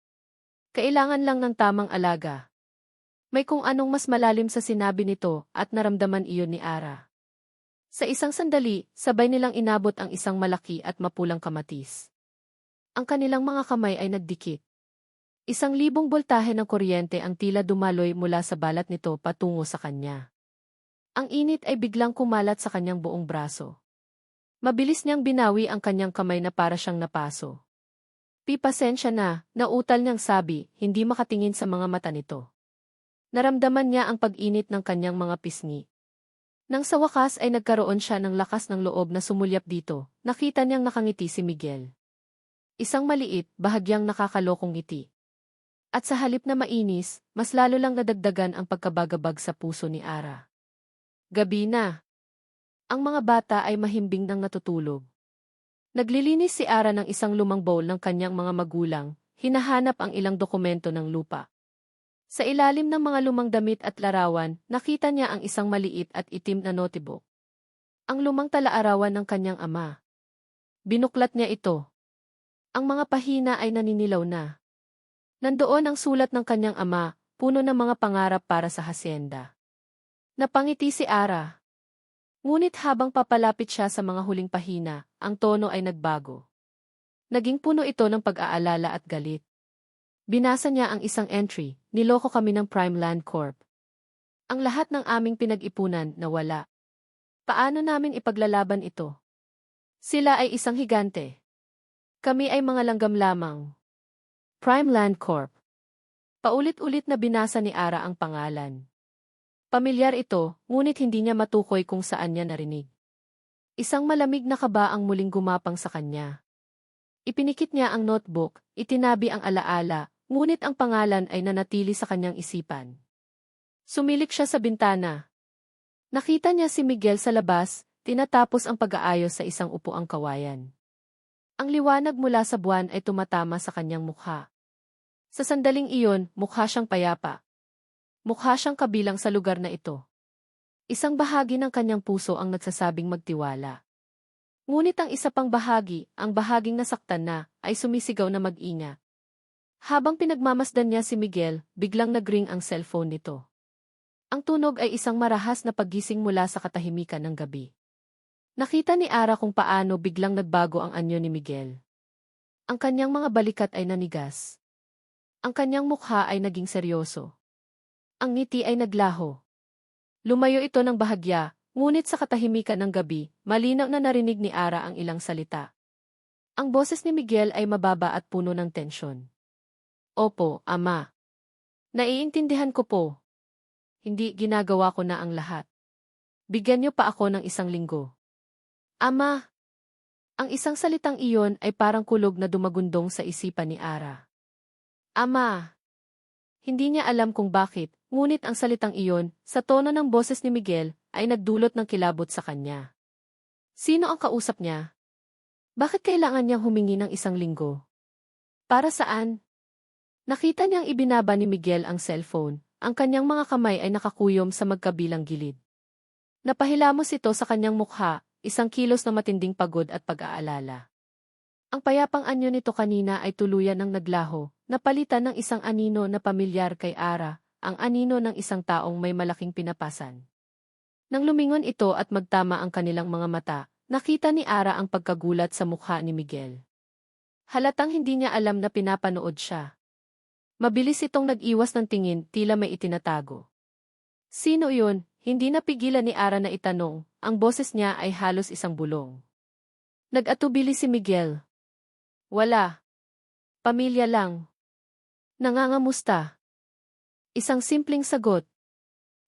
Kailangan lang ng tamang alaga. May kung anong mas malalim sa sinabi nito at naramdaman iyon ni Ara. Sa isang sandali, sabay nilang inabot ang isang malaki at mapulang kamatis. Ang kanilang mga kamay ay nagdikit. 1,000 boltahe ng kuryente ang tila dumaloy mula sa balat nito patungo sa kanya. Ang init ay biglang kumalat sa kanyang buong braso. Mabilis niyang binawi ang kanyang kamay na para siyang napaso. Pasensya na, nautal niyang sabi, hindi makatingin sa mga mata nito. Naramdaman niya ang pag-init ng kanyang mga pisngi. Nang sa wakas ay nagkaroon siya ng lakas ng loob na sumulyap dito, nakita niyang nakangiti si Miguel. Isang maliit, bahagyang nakakalokong ngiti. At sa halip na mainis, mas lalo lang nadagdagan ang pagkabagabag sa puso ni Ara. Gabi na. Ang mga bata ay mahimbing nang natutulog. Naglilinis si Ara ng isang lumang bowl ng kanyang mga magulang, hinahanap ang ilang dokumento ng lupa. Sa ilalim ng mga lumang damit at larawan, nakita niya ang isang maliit at itim na notebook. Ang lumang talaarawan ng kanyang ama. Binuklat niya ito. Ang mga pahina ay naninilaw na. Nandoon ang sulat ng kanyang ama, puno ng mga pangarap para sa hasyenda. Napangiti si Ara. Ngunit habang papalapit siya sa mga huling pahina, ang tono ay nagbago. Naging puno ito ng pag-aalala at galit. Binasa niya ang isang entry, niloko kami ng Prime Land Corp. Ang lahat ng aming pinag-ipunan nawala. Paano namin ipaglalaban ito? Sila ay isang higante. Kami ay mga langgam lamang. Prime Land Corp. Paulit-ulit na binasa ni Ara ang pangalan. Pamilyar ito, ngunit hindi niya matukoy kung saan niya narinig. Isang malamig na kaba ang muling gumapang sa kanya. Ipinikit niya ang notebook, itinabi ang alaala, ngunit ang pangalan ay nanatili sa kanyang isipan. Sumilik siya sa bintana. Nakita niya si Miguel sa labas, tinatapos ang pag-aayos sa isang upuang kawayan. Ang liwanag mula sa buwan ay tumatama sa kanyang mukha. Sa sandaling iyon, mukha siyang payapa. Mukha siyang kabilang sa lugar na ito. Isang bahagi ng kanyang puso ang nagsasabing magtiwala. Ngunit ang isa pang bahagi, ang bahaging nasaktan na, ay sumisigaw na mag-ingat. Habang pinagmamasdan niya si Miguel, biglang nagring ang cellphone nito. Ang tunog ay isang marahas na paggising mula sa katahimikan ng gabi. Nakita ni Ara kung paano biglang nagbago ang anyo ni Miguel. Ang kanyang mga balikat ay nanigas. Ang kanyang mukha ay naging seryoso. Ang ngiti ay naglaho. Lumayo ito ng bahagya, ngunit sa katahimikan ng gabi, malinaw na narinig ni Ara ang ilang salita. Ang boses ni Miguel ay mababa at puno ng tensyon. Opo, Ama. Naiintindihan ko po. Hindi, ginagawa ko na ang lahat. Bigyan niyo pa ako ng 1 linggo. Ama! Ang isang salitang iyon ay parang kulog na dumagundong sa isipan ni Ara. Ama! Hindi niya alam kung bakit, ngunit ang salitang iyon, sa tono ng boses ni Miguel, ay nagdulot ng kilabot sa kanya. Sino ang kausap niya? Bakit kailangan niyang humingi ng 1 linggo? Para saan? Nakita niyang ibinaba ni Miguel ang cellphone. Ang kanyang mga kamay ay nakakuyom sa magkabilang gilid. Napahilamos ito sa kanyang mukha, 1 kilos na matinding pagod at pag-aalala. Ang payapang anyo nito kanina ay tuluyan ng naglaho, napalitan ng isang anino na pamilyar kay Ara, ang anino ng isang taong may malaking pinapasan. Nang lumingon ito at magtama ang kanilang mga mata, nakita ni Ara ang pagkagulat sa mukha ni Miguel. Halatang hindi niya alam na pinapanood siya. Mabilis itong nag-iwas ng tingin, tila may itinatago. Sino yun? Hindi napigilan ni Ara na itanong, ang boses niya ay halos isang bulong. Nag-atubili si Miguel. Wala. Pamilya lang. Nangangamusta. Isang simpleng sagot.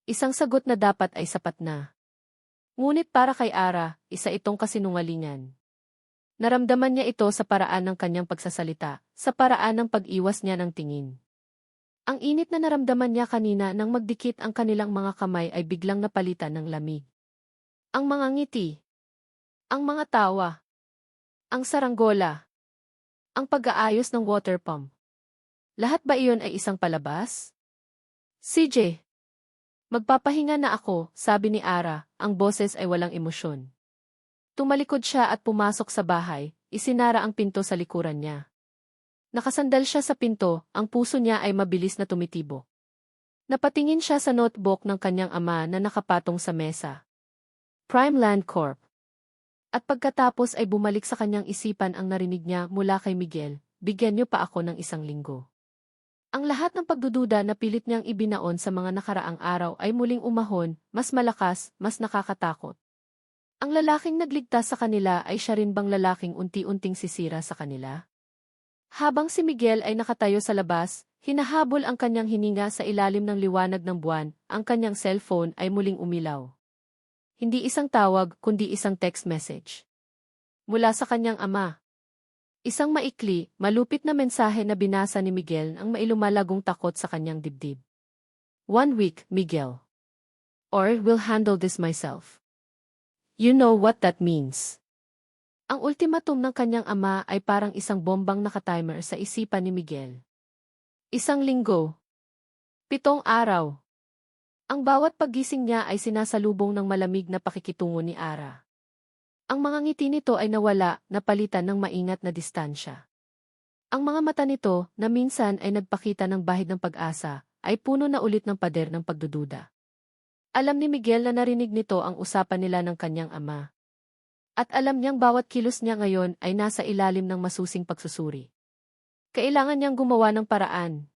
Isang sagot na dapat ay sapat na. Ngunit para kay Ara, isa itong kasinungalingan. Naramdaman niya ito sa paraan ng kanyang pagsasalita, sa paraan ng pag-iwas niya ng tingin. Ang init na naramdaman niya kanina nang magdikit ang kanilang mga kamay ay biglang napalitan ng lamig. Ang mga ngiti. Ang mga tawa. Ang saranggola. Ang pag-aayos ng water pump. Lahat ba iyon ay isang palabas? CJ. Magpapahinga na ako, sabi ni Ara, ang boses ay walang emosyon. Tumalikod siya at pumasok sa bahay, isinara ang pinto sa likuran niya. Nakasandal siya sa pinto, ang puso niya ay mabilis na tumitibok. Napatingin siya sa notebook ng kanyang ama na nakapatong sa mesa. Prime Land Corp. At pagkatapos ay bumalik sa kanyang isipan ang narinig niya mula kay Miguel, bigyan niyo pa ako ng 1 linggo. Ang lahat ng pagdududa na pilit niyang ibinaon sa mga nakaraang araw ay muling umahon, mas malakas, mas nakakatakot. Ang lalaking nagligtas sa kanila ay siya rin bang lalaking unti-unting sisira sa kanila? Habang si Miguel ay nakatayo sa labas, hinahabol ang kanyang hininga sa ilalim ng liwanag ng buwan, ang kanyang cellphone ay muling umilaw. Hindi isang tawag, kundi isang text message. Mula sa kanyang ama. Isang maikli, malupit na mensahe na binasa ni Miguel ang mailumalagong takot sa kanyang dibdib. 1 week, Miguel. Or, will handle this myself. You know what that means. Ang ultimatum ng kanyang ama ay parang isang bombang nakatimer sa isipan ni Miguel. 1 linggo. 7 araw. Ang bawat paggising niya ay sinasalubong ng malamig na pakikitungo ni Ara. Ang mga ngiti nito ay nawala, napalitan ng maingat na distansya. Ang mga mata nito, na minsan ay nagpakita ng bahid ng pag-asa, ay puno na ulit ng pader ng pagdududa. Alam ni Miguel na narinig nito ang usapan nila ng kanyang ama. At alam niyang bawat kilos niya ngayon ay nasa ilalim ng masusing pagsusuri. Kailangan niyang gumawa ng paraan.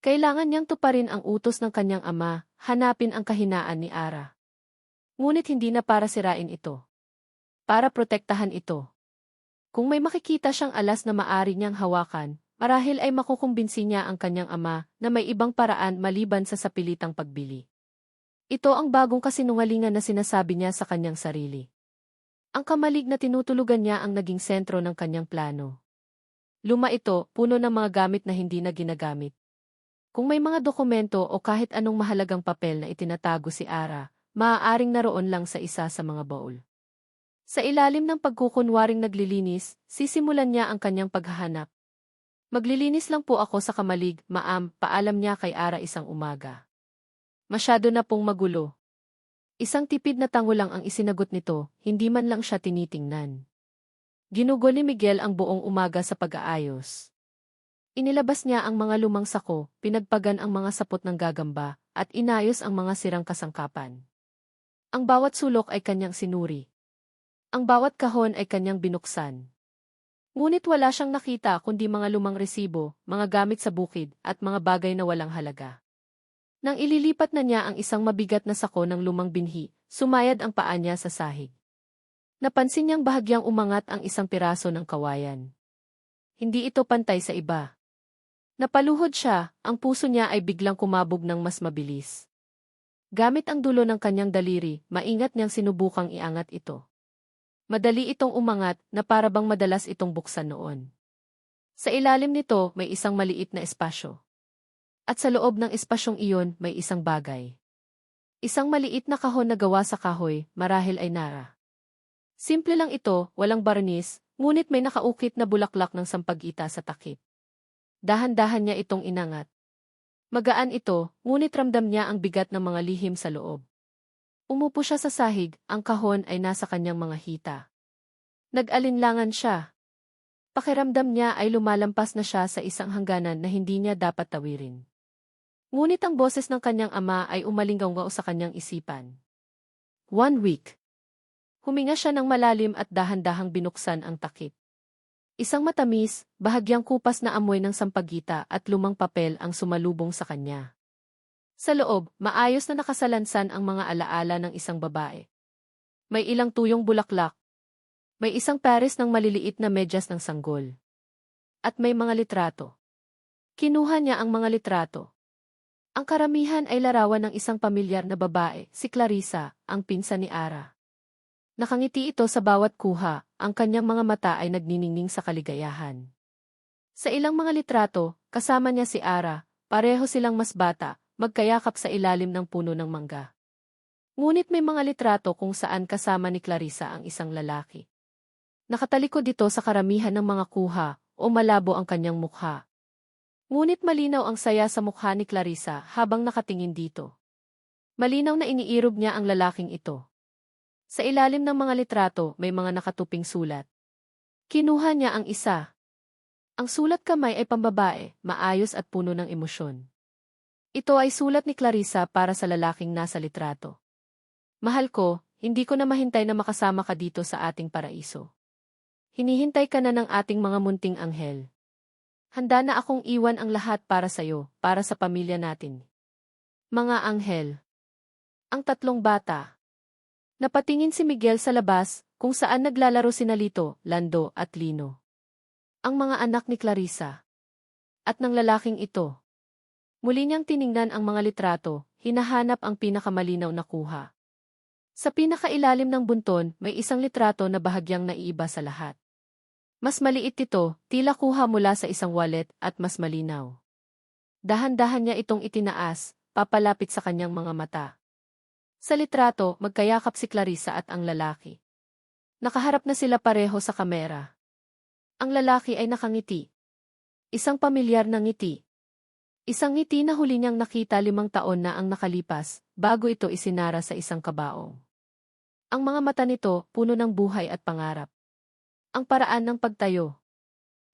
Kailangan niyang tuparin ang utos ng kanyang ama, hanapin ang kahinaan ni Ara. Ngunit hindi na para sirain ito. Para protektahan ito. Kung may makikita siyang alas na maari niyang hawakan, marahil ay makukumbinsi niya ang kanyang ama na may ibang paraan maliban sa sapilitang pagbili. Ito ang bagong kasinungalingan na sinasabi niya sa kanyang sarili. Ang kamalig na tinutulugan niya ang naging sentro ng kanyang plano. Luma ito, puno ng mga gamit na hindi na ginagamit. Kung may mga dokumento o kahit anong mahalagang papel na itinatago si Ara, maaaring naroon lang sa isa sa mga baul. Sa ilalim ng pagkukunwaring naglilinis, sisimulan niya ang kanyang paghahanap. Maglilinis lang po ako sa kamalig, maam, paalam niya kay Ara isang umaga. Masyado na pong magulo. Isang tipid na tango lang ang isinagot nito, hindi man lang siya tinitingnan. Ginugol ni Miguel ang buong umaga sa pag-aayos. Inilabas niya ang mga lumang sako, pinagpagan ang mga sapot ng gagamba, at inayos ang mga sirang kasangkapan. Ang bawat sulok ay kanyang sinuri. Ang bawat kahon ay kanyang binuksan. Ngunit wala siyang nakita kundi mga lumang resibo, mga gamit sa bukid, at mga bagay na walang halaga. Nang ililipat na niya ang isang mabigat na sako ng lumang binhi, sumayad ang paa niya sa sahig. Napansin niyang bahagyang umangat ang isang piraso ng kawayan. Hindi ito pantay sa iba. Napaluhod siya, ang puso niya ay biglang kumabog ng mas mabilis. Gamit ang dulo ng kanyang daliri, maingat niyang sinubukang iangat ito. Madali itong umangat na para bang madalas itong buksan noon. Sa ilalim nito may isang maliit na espasyo. At sa loob ng espasyong iyon may isang bagay. Isang maliit na kahon na gawa sa kahoy, marahil ay nara. Simple lang ito, walang barnis, ngunit may nakaukit na bulaklak ng sampagita sa takip. Dahan-dahan niya itong inangat. Magaan ito, ngunit ramdam niya ang bigat ng mga lihim sa loob. Umupo siya sa sahig, ang kahon ay nasa kanyang mga hita. Nag-alinlangan siya. Pakiramdam niya ay lumalampas na siya sa isang hangganan na hindi niya dapat tawirin. Ngunit ang boses ng kanyang ama ay umalinggaw sa kanyang isipan. 1 week. Huminga siya ng malalim at dahan-dahang binuksan ang takip. Isang matamis, bahagyang kupas na amoy ng sampagita at lumang papel ang sumalubong sa kanya. Sa loob, maayos na nakasalansan ang mga alaala ng isang babae. May ilang tuyong bulaklak. May isang pares ng maliliit na medyas ng sanggol. At may mga litrato. Kinuha niya ang mga litrato. Ang karamihan ay larawan ng isang pamilyar na babae, si Clarissa, ang pinsan ni Ara. Nakangiti ito sa bawat kuha, ang kanyang mga mata ay nagniningning sa kaligayahan. Sa ilang mga litrato, kasama niya si Ara, pareho silang mas bata, magkayakap sa ilalim ng puno ng mangga. Ngunit may mga litrato kung saan kasama ni Clarissa ang isang lalaki. Nakatalikod ito sa karamihan ng mga kuha, o malabo ang kanyang mukha. Ngunit malinaw ang saya sa mukha ni Clarissa habang nakatingin dito. Malinaw na iniirog niya ang lalaking ito. Sa ilalim ng mga litrato, may mga nakatuping sulat. Kinuha niya ang isa. Ang sulat kamay ay pambabae, maayos at puno ng emosyon. Ito ay sulat ni Clarissa para sa lalaking nasa litrato. Mahal ko, hindi ko na mahintay na makasama ka dito sa ating paraiso. Hinihintay ka na ng ating mga munting anghel. Handa na akong iwan ang lahat para sa'yo, para sa pamilya natin. Mga anghel. Ang tatlong bata. Napatingin si Miguel sa labas, kung saan naglalaro sina Lito, Lando at Lino. Ang mga anak ni Clarissa. At ng lalaking ito. Muli niyang tiningnan ang mga litrato, hinahanap ang pinakamalinaw na kuha. Sa pinakailalim ng bunton, may isang litrato na bahagyang naiiba sa lahat. Mas maliit ito, tila kuha mula sa isang wallet at mas malinaw. Dahan-dahan niya itong itinaas, papalapit sa kanyang mga mata. Sa litrato, magkayakap si Clarissa at ang lalaki. Nakaharap na sila pareho sa kamera. Ang lalaki ay nakangiti. Isang pamilyar na ngiti. Isang ngiti na huli niyang nakita 5 taon na ang nakalipas, bago ito isinara sa isang kabaong. Ang mga mata nito, puno ng buhay at pangarap. Ang paraan ng pagtayo.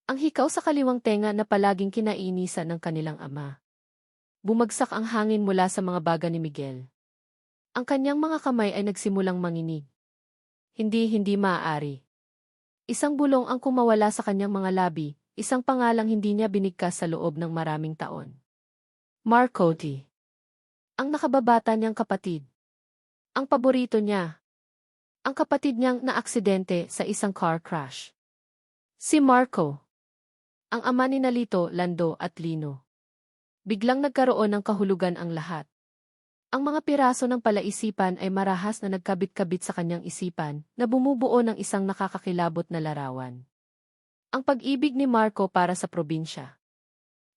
Ang hikaw sa kaliwang tenga na palaging kinainisan ng kanilang ama. Bumagsak ang hangin mula sa mga baga ni Miguel. Ang kanyang mga kamay ay nagsimulang manginig. Hindi maaari. Isang bulong ang kumawala sa kanyang mga labi, isang pangalang hindi niya binigkas sa loob ng maraming taon. Mark Cody. Ang nakababata niyang kapatid. Ang paborito niya. Ang kapatid niyang naaksidente sa isang car crash. Si Marco. Ang ama ni Lito, Lando at Lino. Biglang nagkaroon ng kahulugan ang lahat. Ang mga piraso ng palaisipan ay marahas na nagkabit-kabit sa kanyang isipan na bumubuo ng isang nakakakilabot na larawan. Ang pag-ibig ni Marco para sa probinsya.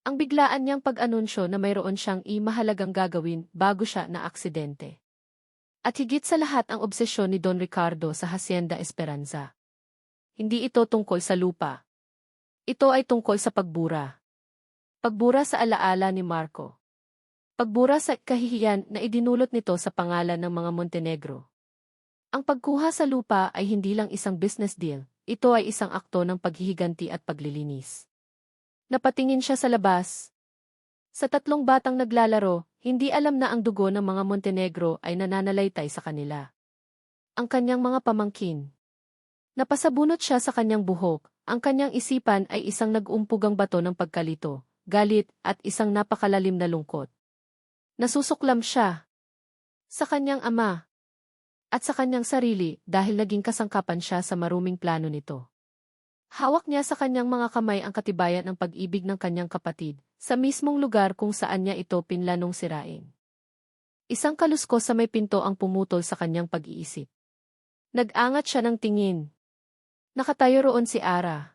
Ang biglaan niyang pag-anunsyo na mayroon siyang mahalagang gagawin bago siya na aksidente. At higit sa lahat ang obsesyon ni Don Ricardo sa Hacienda Esperanza. Hindi ito tungkol sa lupa. Ito ay tungkol sa pagbura. Pagbura sa alaala ni Marco. Pagbura sa kahihiyan na idinulot nito sa pangalan ng mga Montenegro. Ang pagkuha sa lupa ay hindi lang isang business deal, ito ay isang akto ng paghihiganti at paglilinis. Napatingin siya sa labas. Sa 3 batang naglalaro, hindi alam na ang dugo ng mga Montenegro ay nananalaytay sa kanila. Ang kanyang mga pamangkin. Napasabunot siya sa kanyang buhok, ang kanyang isipan ay isang nag-umpugang bato ng pagkalito, galit at isang napakalalim na lungkot. Nasusuklam siya sa kanyang ama at sa kanyang sarili dahil naging kasangkapan siya sa maruming plano nito. Hawak niya sa kanyang mga kamay ang katibayan ng pag-ibig ng kanyang kapatid sa mismong lugar kung saan niya ito pinlanong sirain. Isang kaluskos sa may pinto ang pumutol sa kanyang pag-iisip. Nag-angat siya ng tingin. Nakatayo roon si Ara.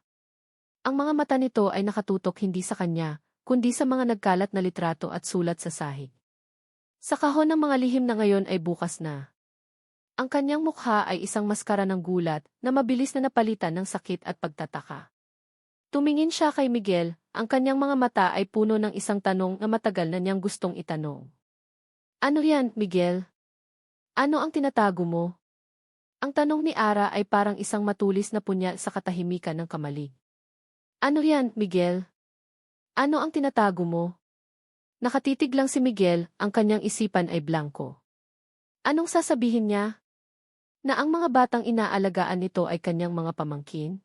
Ang mga mata nito ay nakatutok hindi sa kanya, kundi sa mga nagkalat na litrato at sulat sa sahig. Sa kahon ng mga lihim na ngayon ay bukas na. Ang kanyang mukha ay isang maskara ng gulat na mabilis na napalitan ng sakit at pagtataka. Tumingin siya kay Miguel, ang kanyang mga mata ay puno ng isang tanong na matagal na niyang gustong itanong. Ano yan, Miguel? Ano ang tinatago mo? Ang tanong ni Ara ay parang isang matulis na punya sa katahimikan ng kamalig. Ano yan, Miguel? Ano ang tinatago mo? Nakatitig lang si Miguel, ang kanyang isipan ay blanko. Anong sasabihin niya? Na ang mga batang inaalagaan nito ay kanyang mga pamangkin?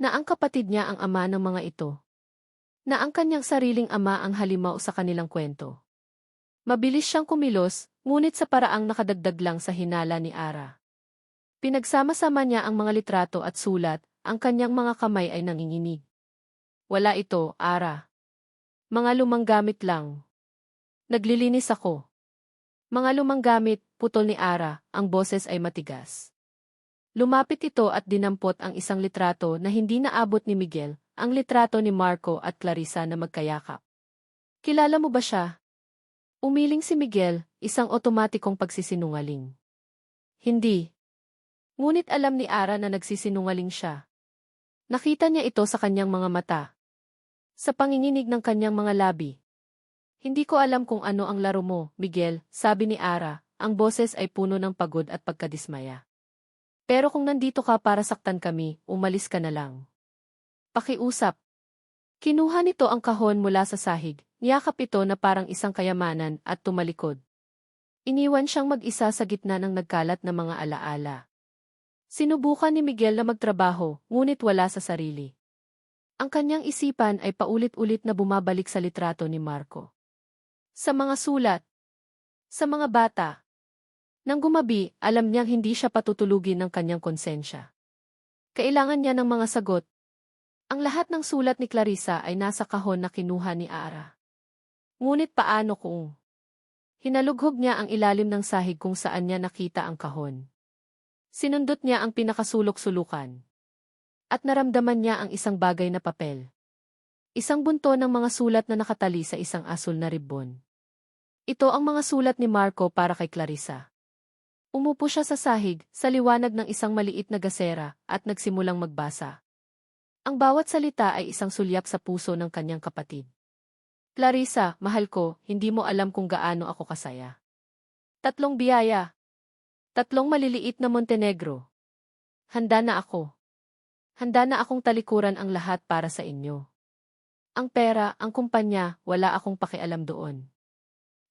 Na ang kapatid niya ang ama ng mga ito? Na ang kanyang sariling ama ang halimaw sa kanilang kwento? Mabilis siyang kumilos, ngunit sa paraang nakadagdag lang sa hinala ni Ara. Pinagsama-sama niya ang mga litrato at sulat, ang kanyang mga kamay ay nanginginig. Wala ito, Ara. Mga lumang gamit lang. Naglilinis ako. Mga lumang gamit, putol ni Ara, ang boses ay matigas. Lumapit ito at dinampot ang isang litrato na hindi naabot ni Miguel, ang litrato ni Marco at Clarissa na magkayakap. Kilala mo ba siya? Umiling si Miguel, isang otomatikong pagsisinungaling. Hindi. Ngunit alam ni Ara na nagsisinungaling siya. Nakita niya ito sa kanyang mga mata. Sa panginginig ng kanyang mga labi. Hindi ko alam kung ano ang laro mo, Miguel, sabi ni Ara, ang boses ay puno ng pagod at pagkadismaya. Pero kung nandito ka para saktan kami, umalis ka na lang. Pakiusap. Kinuha nito ang kahon mula sa sahig, niyakap ito na parang isang kayamanan at tumalikod. Iniwan siyang mag-isa sa gitna ng nagkalat na mga alaala. Sinubukan ni Miguel na magtrabaho, ngunit wala sa sarili. Ang kanyang isipan ay paulit-ulit na bumabalik sa litrato ni Marco. Sa mga sulat. Sa mga bata. Nang gumabi, alam niyang hindi siya patutulugin ng kanyang konsensya. Kailangan niya ng mga sagot. Ang lahat ng sulat ni Clarissa ay nasa kahon na kinuha ni Ara. Ngunit paano kung? Hinalughog niya ang ilalim ng sahig kung saan niya nakita ang kahon. Sinundot niya ang pinakasulok-sulukan. At naramdaman niya ang isang bagay na papel. Isang bunto ng mga sulat na nakatali sa isang asul na ribbon. Ito ang mga sulat ni Marco para kay Clarissa. Umupo siya sa sahig, sa liwanag ng isang maliit na gasera, at nagsimulang magbasa. Ang bawat salita ay isang sulyap sa puso ng kanyang kapatid. Clarissa, mahal ko, hindi mo alam kung gaano ako kasaya. 3 biyaya. 3 maliliit na Montenegro. Handa na ako. Handa na akong talikuran ang lahat para sa inyo. Ang pera, ang kumpanya, wala akong pakialam doon.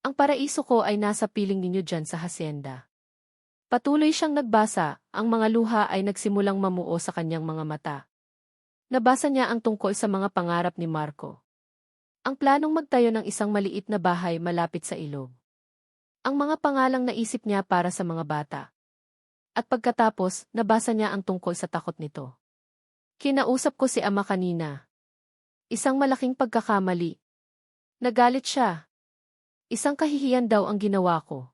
Ang paraiso ko ay nasa piling ninyo dyan sa hacienda. Patuloy siyang nagbasa, ang mga luha ay nagsimulang mamuo sa kanyang mga mata. Nabasa niya ang tungkol sa mga pangarap ni Marco. Ang planong magtayo ng isang maliit na bahay malapit sa ilog. Ang mga pangalang naisip niya para sa mga bata. At pagkatapos, nabasa niya ang tungkol sa takot nito. Kinausap ko si ama kanina. Isang malaking pagkakamali. Nagalit siya. Isang kahihiyan daw ang ginawa ko.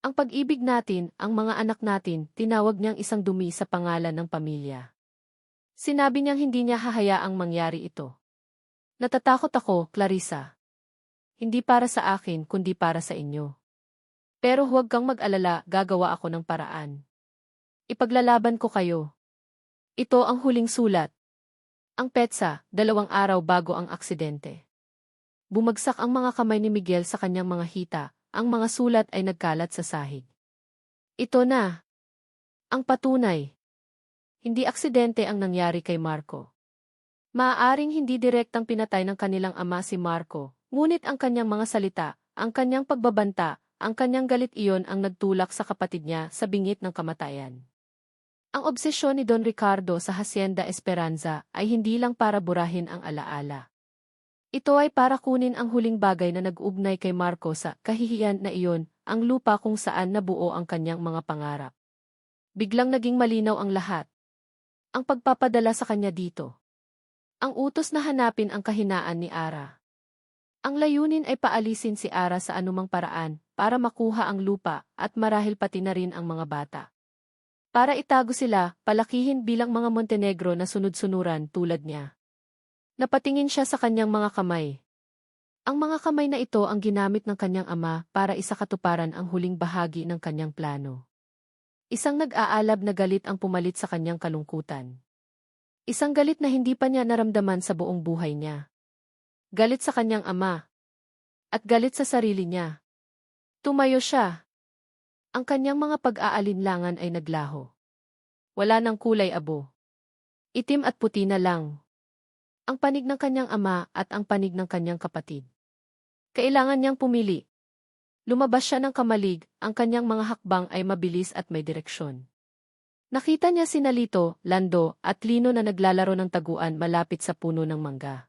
Ang pag-ibig natin, ang mga anak natin, tinawag niyang isang dumi sa pangalan ng pamilya. Sinabi niyang hindi niya hahayaang mangyari ito. Natatakot ako, Clarissa. Hindi para sa akin, kundi para sa inyo. Pero huwag kang mag-alala, gagawa ako ng paraan. Ipaglalaban ko kayo. Ito ang huling sulat. Ang petsa, 2 araw bago ang aksidente. Bumagsak ang mga kamay ni Miguel sa kanyang mga hita, ang mga sulat ay nagkalat sa sahig. Ito na. Ang patunay. Hindi aksidente ang nangyari kay Marco. Maaaring hindi direktang pinatay ng kanilang ama si Marco, ngunit ang kanyang mga salita, ang kanyang pagbabanta, ang kanyang galit iyon ang nagtulak sa kapatid niya sa bingit ng kamatayan. Ang obsesyon ni Don Ricardo sa Hacienda Esperanza ay hindi lang para burahin ang alaala. Ito ay para kunin ang huling bagay na nag-ugnay kay Marco sa kahihiyan na iyon, ang lupa kung saan nabuo ang kanyang mga pangarap. Biglang naging malinaw ang lahat. Ang pagpapadala sa kanya dito. Ang utos na hanapin ang kahinaan ni Ara. Ang layunin ay paalisin si Ara sa anumang paraan para makuha ang lupa at marahil pati na rin ang mga bata. Para itago sila, palakihin bilang mga Montenegro na sunod-sunuran tulad niya. Napatingin siya sa kanyang mga kamay. Ang mga kamay na ito ang ginamit ng kanyang ama para isakatuparan ang huling bahagi ng kanyang plano. Isang nag-aalab na galit ang pumalit sa kanyang kalungkutan. Isang galit na hindi pa niya naramdaman sa buong buhay niya. Galit sa kanyang ama. At galit sa sarili niya. Tumayo siya. Ang kanyang mga pag-aalinlangan ay naglaho. Wala nang kulay abo. Itim at puti na lang. Ang panig ng kanyang ama at ang panig ng kanyang kapatid. Kailangan niyang pumili. Lumabas siya ng kamalig, ang kanyang mga hakbang ay mabilis at may direksyon. Nakita niya sina Lito, Lando, at Lino na naglalaro ng taguan malapit sa puno ng mangga.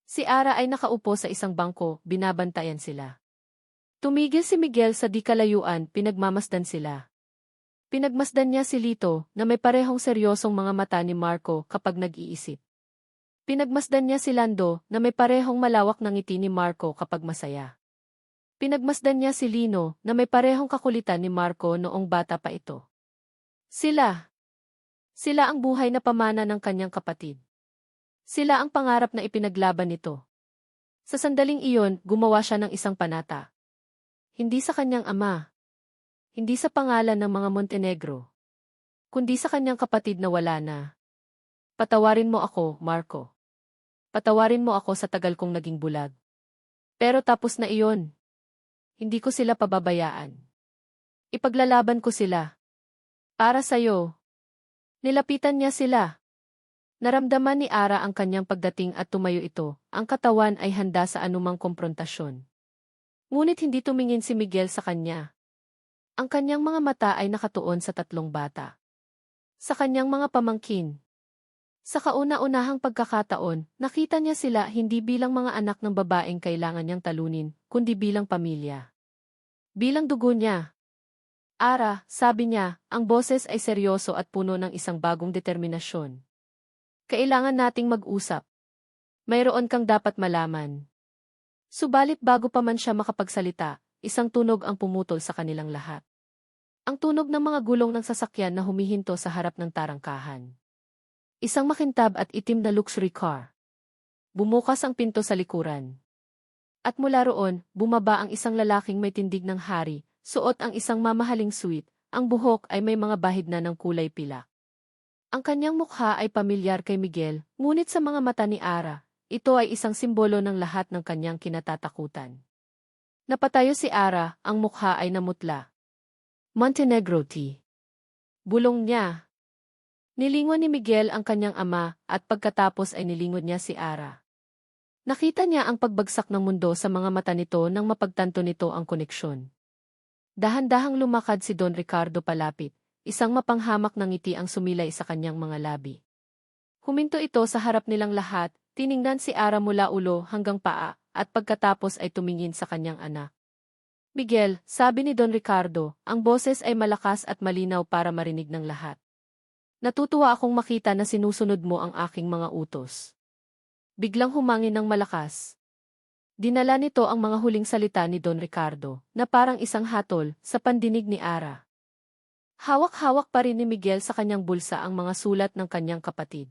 Si Ara ay nakaupo sa isang bangko, binabantayan sila. Tumigil si Miguel sa di kalayuan, pinagmamasdan sila. Pinagmasdan niya si Lito, na may parehong seryosong mga mata ni Marco kapag nag-iisip. Pinagmasdan niya si Lando, na may parehong malawak ng ngiti ni Marco kapag masaya. Pinagmasdan niya si Lino, na may parehong kakulitan ni Marco noong bata pa ito. Sila ang buhay na pamana ng kanyang kapatid. Sila ang pangarap na ipinaglaban nito. Sa sandaling iyon, gumawa siya ng isang panata. Hindi sa kanyang ama. Hindi sa pangalan ng mga Montenegro. Kundi sa kanyang kapatid na wala na. Patawarin mo ako, Marco. Patawarin mo ako sa tagal kong naging bulag. Pero tapos na iyon. Hindi ko sila pababayaan. Ipaglalaban ko sila. Para sa'yo. Nilapitan niya sila. Naramdaman ni Ara ang kanyang pagdating at tumayo ito, ang katawan ay handa sa anumang komprontasyon. Ngunit hindi tumingin si Miguel sa kanya. Ang kanyang mga mata ay nakatuon sa tatlong bata. Sa kanyang mga pamangkin. Sa kauna-unahang pagkakataon, nakita niya sila hindi bilang mga anak ng babaeng kailangan niyang talunin, kundi bilang pamilya. Bilang dugo niya. Ara, sabi niya, ang boses ay seryoso at puno ng isang bagong determinasyon. Kailangan nating mag-usap. Mayroon kang dapat malaman. Subalit bago pa man siya makapagsalita, isang tunog ang pumutol sa kanilang lahat. Ang tunog ng mga gulong ng sasakyan na humihinto sa harap ng tarangkahan. Isang makintab at itim na luxury car. Bumukas ang pinto sa likuran. At mula roon, bumaba ang isang lalaking may tindig ng hari, suot ang isang mamahaling suit, ang buhok ay may mga bahid na ng kulay pilak. Ang kanyang mukha ay pamilyar kay Miguel, ngunit sa mga mata ni Ara, ito ay isang simbolo ng lahat ng kanyang kinatatakutan. Napatayo si Ara, ang mukha ay namutla. Montenegro tea. Bulong niya. Nilingon ni Miguel ang kanyang ama at pagkatapos ay nilingon niya si Ara. Nakita niya ang pagbagsak ng mundo sa mga mata nito nang mapagtanto nito ang koneksyon. Dahan-dahang lumakad si Don Ricardo palapit, isang mapanghamak na ngiti ang sumilay sa kanyang mga labi. Huminto ito sa harap nilang lahat, tiningnan si Ara mula ulo hanggang paa at pagkatapos ay tumingin sa kanyang anak. Miguel, sabi ni Don Ricardo, ang boses ay malakas at malinaw para marinig ng lahat. Natutuwa akong makita na sinusunod mo ang aking mga utos. Biglang humangin ng malakas. Dinala nito ang mga huling salita ni Don Ricardo, na parang isang hatol, sa pandinig ni Ara. Hawak-hawak pa rin ni Miguel sa kanyang bulsa ang mga sulat ng kanyang kapatid.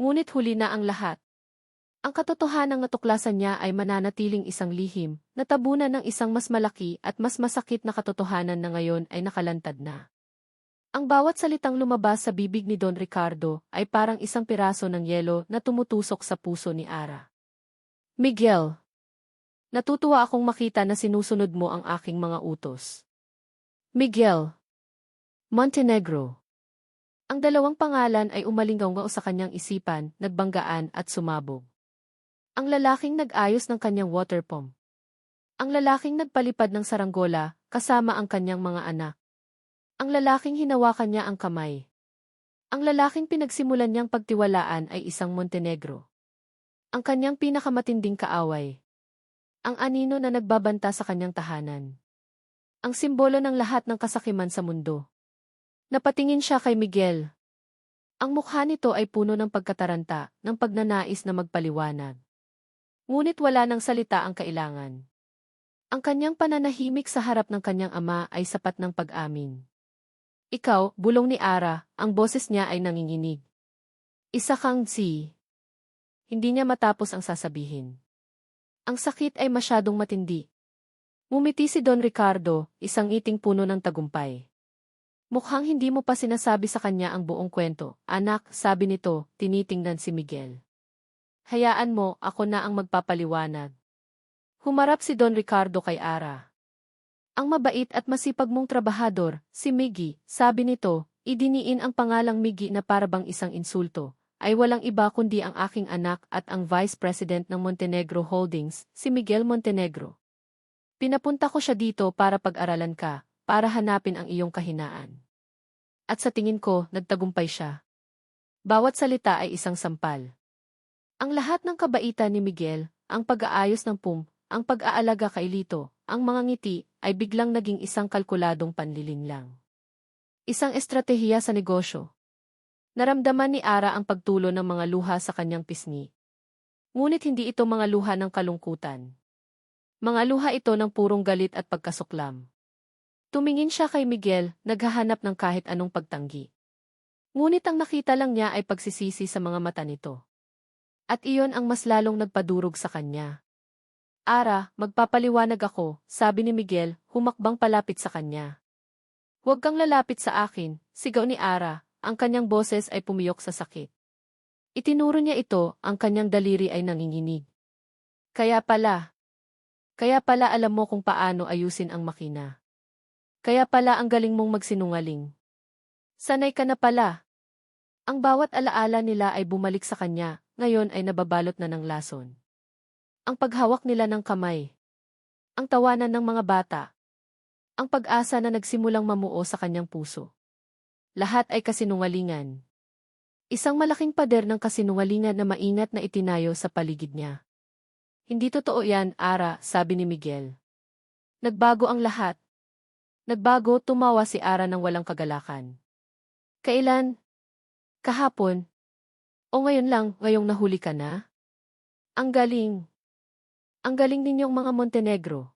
Ngunit huli na ang lahat. Ang katotohanang natuklasan niya ay mananatiling isang lihim, na tabunan ng isang mas malaki at mas masakit na katotohanan na ngayon ay nakalantad na. Ang bawat salitang lumabas sa bibig ni Don Ricardo ay parang isang piraso ng yelo na tumutusok sa puso ni Ara. Miguel, natutuwa akong makita na sinusunod mo ang aking mga utos. Miguel Montenegro. Ang dalawang pangalan ay umalingaw sa kanyang isipan, nagbanggaan at sumabog. Ang lalaking nag-ayos ng kanyang water pump. Ang lalaking nagpalipad ng saranggola, kasama ang kanyang mga anak. Ang lalaking hinawakan niya ang kamay. Ang lalaking pinagsimulan niyang pagtiwalaan ay isang Montenegro. Ang kanyang pinakamatinding kaaway. Ang anino na nagbabanta sa kanyang tahanan. Ang simbolo ng lahat ng kasakiman sa mundo. Napatingin siya kay Miguel. Ang mukha nito ay puno ng pagkataranta, ng pagnanais na magpaliwanag. Ngunit wala ng salita ang kailangan. Ang kanyang pananahimik sa harap ng kanyang ama ay sapat ng pag-amin. Ikaw, bulong ni Ara, ang boses niya ay nanginginig. Isa kang si. Hindi niya matapos ang sasabihin. Ang sakit ay masyadong matindi. Ngumiti si Don Ricardo, isang iting puno ng tagumpay. Mukhang hindi mo pa sinasabi sa kanya ang buong kwento. Anak, sabi nito, tinitingnan si Miguel. Hayaan mo, ako na ang magpapaliwanag. Humarap si Don Ricardo kay Ara. Ang mabait at masipag mong trabahador, si Miggy, sabi nito, idiniin ang pangalang Miggy na parabang isang insulto, ay walang iba kundi ang aking anak at ang Vice President ng Montenegro Holdings, si Miguel Montenegro. Pinapunta ko siya dito para pag-aralan ka, para hanapin ang iyong kahinaan. At sa tingin ko, nagtagumpay siya. Bawat salita ay isang sampal. Ang lahat ng kabaitan ni Miguel, ang pag-aayos ng ang pag-aalaga kay Lito, ang mga ngiti, ay biglang naging isang kalkuladong panlilinlang. Isang estratehiya sa negosyo. Naramdaman ni Ara ang pagtulo ng mga luha sa kanyang pisngi. Ngunit hindi ito mga luha ng kalungkutan. Mga luha ito ng purong galit at pagkasuklam. Tumingin siya kay Miguel, naghahanap ng kahit anong pagtanggi. Ngunit ang nakita lang niya ay pagsisisi sa mga mata nito. At iyon ang mas lalong nagpadurog sa kanya. Ara, magpapaliwanag ako, sabi ni Miguel, humakbang palapit sa kanya. Huwag kang lalapit sa akin, sigaw ni Ara, ang kanyang boses ay pumiyok sa sakit. Itinuro niya ito, ang kanyang daliri ay nanginginig. Kaya pala alam mo kung paano ayusin ang makina. Kaya pala ang galing mong magsinungaling. Sanay ka na pala. Ang bawat alaala nila ay bumalik sa kanya, ngayon ay nababalot na ng lason. Ang paghawak nila ng kamay. Ang tawanan ng mga bata. Ang pag-asa na nagsimulang mamuo sa kanyang puso. Lahat ay kasinungalingan. Isang malaking pader ng kasinungalingan na maingat na itinayo sa paligid niya. Hindi totoo yan, Ara, sabi ni Miguel. Nagbago ang lahat. Nagbago, tumawa si Ara ng walang kagalakan. Kailan? Kahapon? O ngayon lang, ngayong nahuli ka na? Ang galing. Ang galing ninyong mga Montenegro.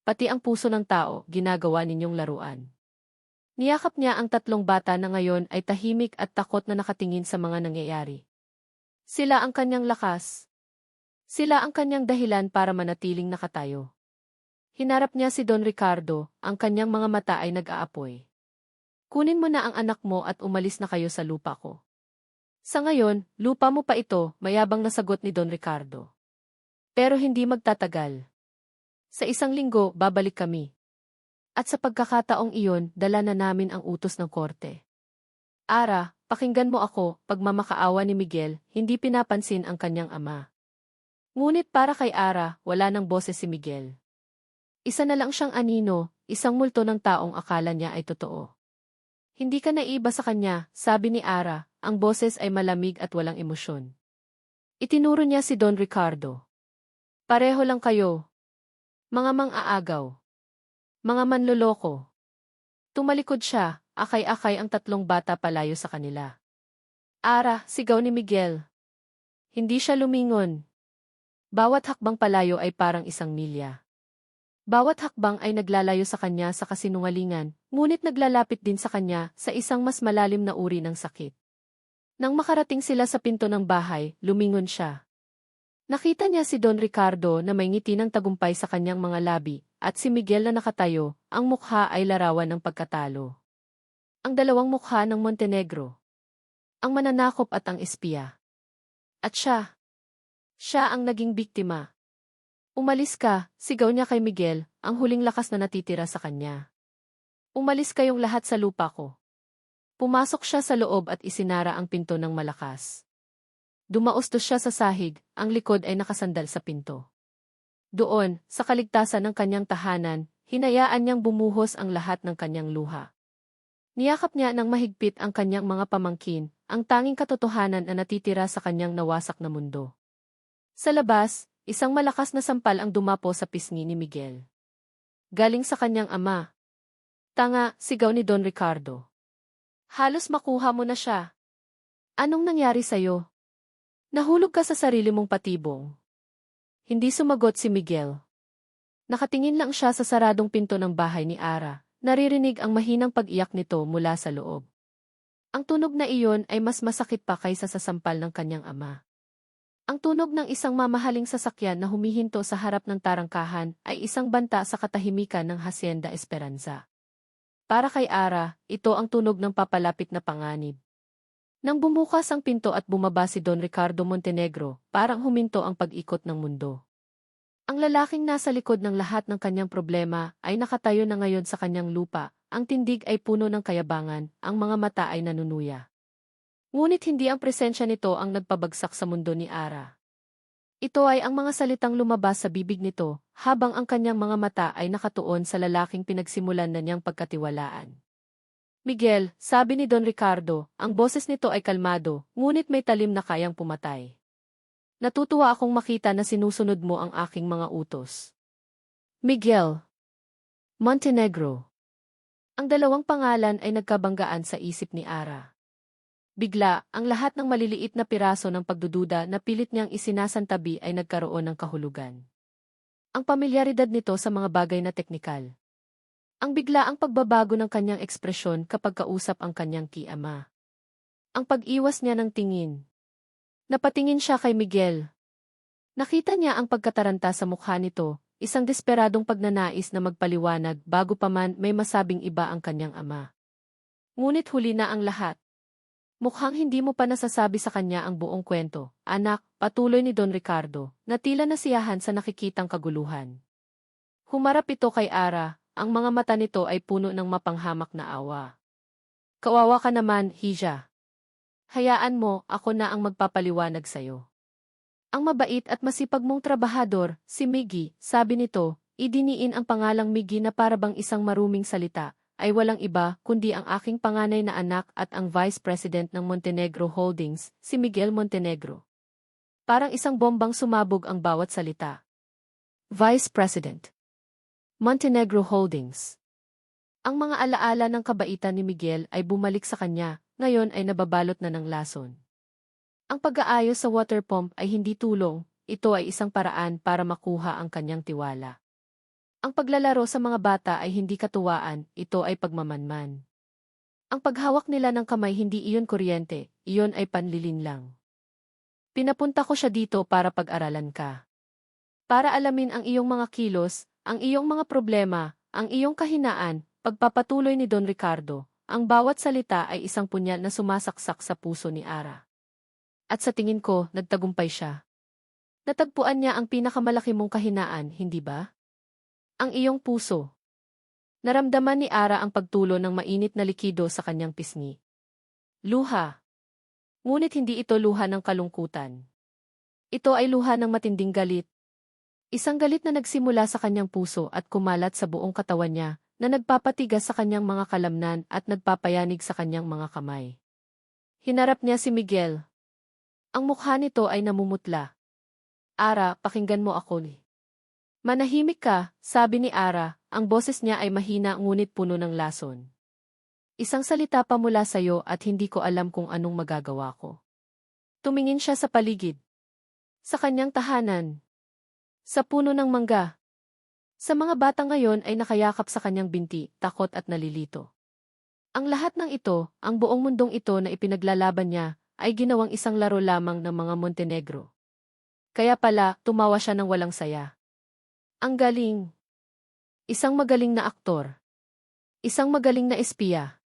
Pati ang puso ng tao, ginagawa ninyong laruan. Niyakap niya ang tatlong bata na ngayon ay tahimik at takot na nakatingin sa mga nangyayari. Sila ang kanyang lakas. Sila ang kanyang dahilan para manatiling nakatayo. Hinarap niya si Don Ricardo, ang kanyang mga mata ay nag-aapoy. Kunin mo na ang anak mo at umalis na kayo sa lupa ko. Sa ngayon, lupa mo pa ito, mayabang na sagot ni Don Ricardo. Pero hindi magtatagal. Sa 1 linggo, babalik kami. At sa pagkakataong iyon, dala na namin ang utos ng korte. Ara, pakinggan mo ako, pagmamakaawa ni Miguel, hindi pinapansin ang kanyang ama. Ngunit para kay Ara, wala nang boses si Miguel. Isa na lang siyang anino, isang multo ng taong akala niya ay totoo. Hindi ka naiba sa kanya, sabi ni Ara, ang boses ay malamig at walang emosyon. Itinuro niya si Don Ricardo. Pareho lang kayo. Mga mang-aagaw. Mga manloloko. Tumalikod siya, akay-akay ang tatlong bata palayo sa kanila. Ara, sigaw ni Miguel. Hindi siya lumingon. Bawat hakbang palayo ay parang 1 milya. Bawat hakbang ay naglalayo sa kanya sa kasinungalingan, ngunit naglalapit din sa kanya sa isang mas malalim na uri ng sakit. Nang makarating sila sa pinto ng bahay, lumingon siya. Nakita niya si Don Ricardo na may ngiti ng tagumpay sa kanyang mga labi, at si Miguel na nakatayo, ang mukha ay larawan ng pagkatalo. Ang dalawang mukha ng Montenegro. Ang mananakop at ang espiya. At siya ang naging biktima. Umalis ka, sigaw niya kay Miguel, ang huling lakas na natitira sa kanya. Umalis kayong lahat sa lupa ko. Pumasok siya sa loob at isinara ang pinto ng malakas. Dumaustos siya sa sahig, ang likod ay nakasandal sa pinto. Doon, sa kaligtasan ng kanyang tahanan, hinayaan niyang bumuhos ang lahat ng kanyang luha. Niyakap niya ng mahigpit ang kanyang mga pamangkin, ang tanging katotohanan na natitira sa kanyang nawasak na mundo. Sa labas, isang malakas na sampal ang dumapo sa pisngi ni Miguel. Galing sa kanyang ama. Tanga, sigaw ni Don Ricardo. Halos makuha mo na siya. Anong nangyari sa'yo? Nahulog ka sa sarili mong patibong. Hindi sumagot si Miguel. Nakatingin lang siya sa saradong pinto ng bahay ni Ara, naririnig ang mahinang pag-iyak nito mula sa loob. Ang tunog na iyon ay mas masakit pa kaysa sa sampal ng kanyang ama. Ang tunog ng isang mamahaling sasakyan na humihinto sa harap ng tarangkahan ay isang banta sa katahimikan ng Hacienda Esperanza. Para kay Ara, ito ang tunog ng papalapit na panganib. Nang bumukas ang pinto at bumaba si Don Ricardo Montenegro, parang huminto ang pag-ikot ng mundo. Ang lalaking nasa likod ng lahat ng kanyang problema ay nakatayo na ngayon sa kanyang lupa, ang tindig ay puno ng kayabangan, ang mga mata ay nanunuya. Ngunit hindi ang presensya nito ang nagpabagsak sa mundo ni Ara. Ito ay ang mga salitang lumabas sa bibig nito, habang ang kanyang mga mata ay nakatuon sa lalaking pinagsimulan na niyang pagkatiwalaan. Miguel, sabi ni Don Ricardo, ang boses nito ay kalmado, ngunit may talim na kayang pumatay. Natutuwa akong makita na sinusunod mo ang aking mga utos. Miguel Montenegro. Ang dalawang pangalan ay nagkabanggaan sa isip ni Ara. Bigla, ang lahat ng maliliit na piraso ng pagdududa na pilit niyang isinasantabi ay nagkaroon ng kahulugan. Ang pamilyaridad nito sa mga bagay na teknikal. Ang biglaang pagbabago ng kanyang ekspresyon kapag kausap ang kanyang kiama. Ang pag-iwas niya ng tingin. Napatingin siya kay Miguel. Nakita niya ang pagkataranta sa mukha nito, isang desperadong pagnanais na magpaliwanag bago pa man may masabing iba ang kanyang ama. Ngunit huli na ang lahat. Mukhang hindi mo pa nasasabi sa kanya ang buong kwento, anak, patuloy ni Don Ricardo, na tila nasiyahan sa nakikitang kaguluhan. Humarap ito kay Ara. Ang mga mata nito ay puno ng mapanghamak na awa. Kawawa ka naman, Hija. Hayaan mo, ako na ang magpapaliwanag sa'yo. Ang mabait at masipag mong trabahador, si Miggy, sabi nito, idiniin ang pangalang Miggy na parabang isang maruming salita, ay walang iba kundi ang aking panganay na anak at ang Vice President ng Montenegro Holdings, si Miguel Montenegro. Parang isang bombang sumabog ang bawat salita. Vice President Montenegro Holdings. Ang mga alaala ng kabaitan ni Miguel ay bumalik sa kanya, ngayon ay nababalot na ng lason. Ang pag-aayos sa water pump ay hindi tulong, ito ay isang paraan para makuha ang kanyang tiwala. Ang paglalaro sa mga bata ay hindi katuwaan, ito ay pagmamanman. Ang paghawak nila ng kamay hindi iyon kuryente, iyon ay panlilinlang. Pinapunta ko siya dito para pag-aralan ka. Para alamin ang iyong mga kilos, ang iyong mga problema, ang iyong kahinaan, pagpapatuloy ni Don Ricardo, ang bawat salita ay isang punyal na sumasaksak sa puso ni Ara. At sa tingin ko, nagtagumpay siya. Natagpuan niya ang pinakamalaki mong kahinaan, hindi ba? Ang iyong puso. Naramdaman ni Ara ang pagtulo ng mainit na likido sa kanyang pisngi. Luha. Ngunit hindi ito luha ng kalungkutan. Ito ay luha ng matinding galit. Isang galit na nagsimula sa kanyang puso at kumalat sa buong katawan niya, na nagpapatigas sa kanyang mga kalamnan at nagpapayanig sa kanyang mga kamay. Hinarap niya si Miguel. Ang mukha nito ay namumutla. Ara, pakinggan mo ako ni. Manahimik ka, sabi ni Ara, ang boses niya ay mahina ngunit puno ng lason. Isang salita pa mula sa iyo at hindi ko alam kung anong magagawa ko. Tumingin siya sa paligid. Sa kanyang tahanan. Sa puno ng mangga. Sa mga bata ngayon ay nakayakap sa kanyang binti, takot at nalilito. Ang lahat ng ito, ang buong mundong ito na ipinaglalaban niya, ay ginawang isang laro lamang ng mga Montenegro. Kaya pala, tumawa siya ng walang saya. Ang galing. Isang magaling na aktor. Isang magaling na espiya.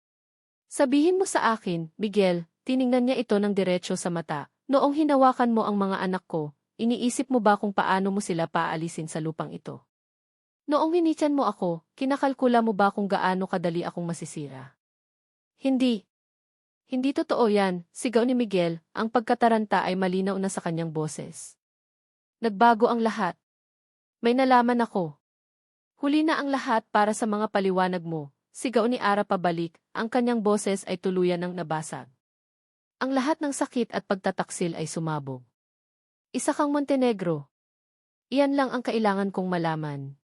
Sabihin mo sa akin, Miguel, tiningnan niya ito ng diretso sa mata, noong hinawakan mo ang mga anak ko, iniisip mo ba kung paano mo sila paalisin sa lupang ito? Noong hinityan mo ako, kinakalkula mo ba kung gaano kadali akong masisira? Hindi. Hindi totoo yan, sigaw ni Miguel, ang pagkataranta ay malinaw na sa kanyang boses. Nagbago ang lahat. May nalaman ako. Huli na ang lahat para sa mga paliwanag mo, sigaw ni Ara pabalik, ang kanyang boses ay tuluyan ng nabasag. Ang lahat ng sakit at pagtataksil ay sumabog. Isa kang Montenegro. Iyan lang ang kailangan kong malaman.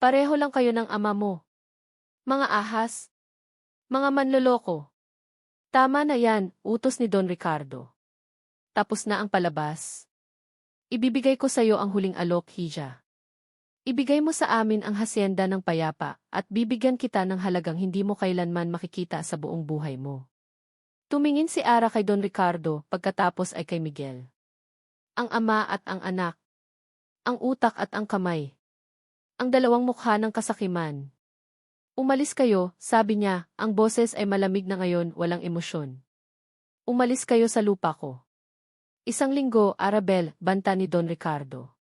Pareho lang kayo ng ama mo. Mga ahas. Mga manloloko. Tama na yan, utos ni Don Ricardo. Tapos na ang palabas. Ibibigay ko sa iyo ang huling alok, Hija. Ibigay mo sa amin ang hasyenda ng payapa at bibigyan kita ng halagang hindi mo kailanman makikita sa buong buhay mo. Tumingin si Ara kay Don Ricardo pagkatapos ay kay Miguel. Ang ama at ang anak. Ang utak at ang kamay. Ang dalawang mukha ng kasakiman. Umalis kayo, sabi niya, ang boses ay malamig na ngayon, walang emosyon. Umalis kayo sa lupa ko. Isang linggo, Arabel, banta ni Don Ricardo.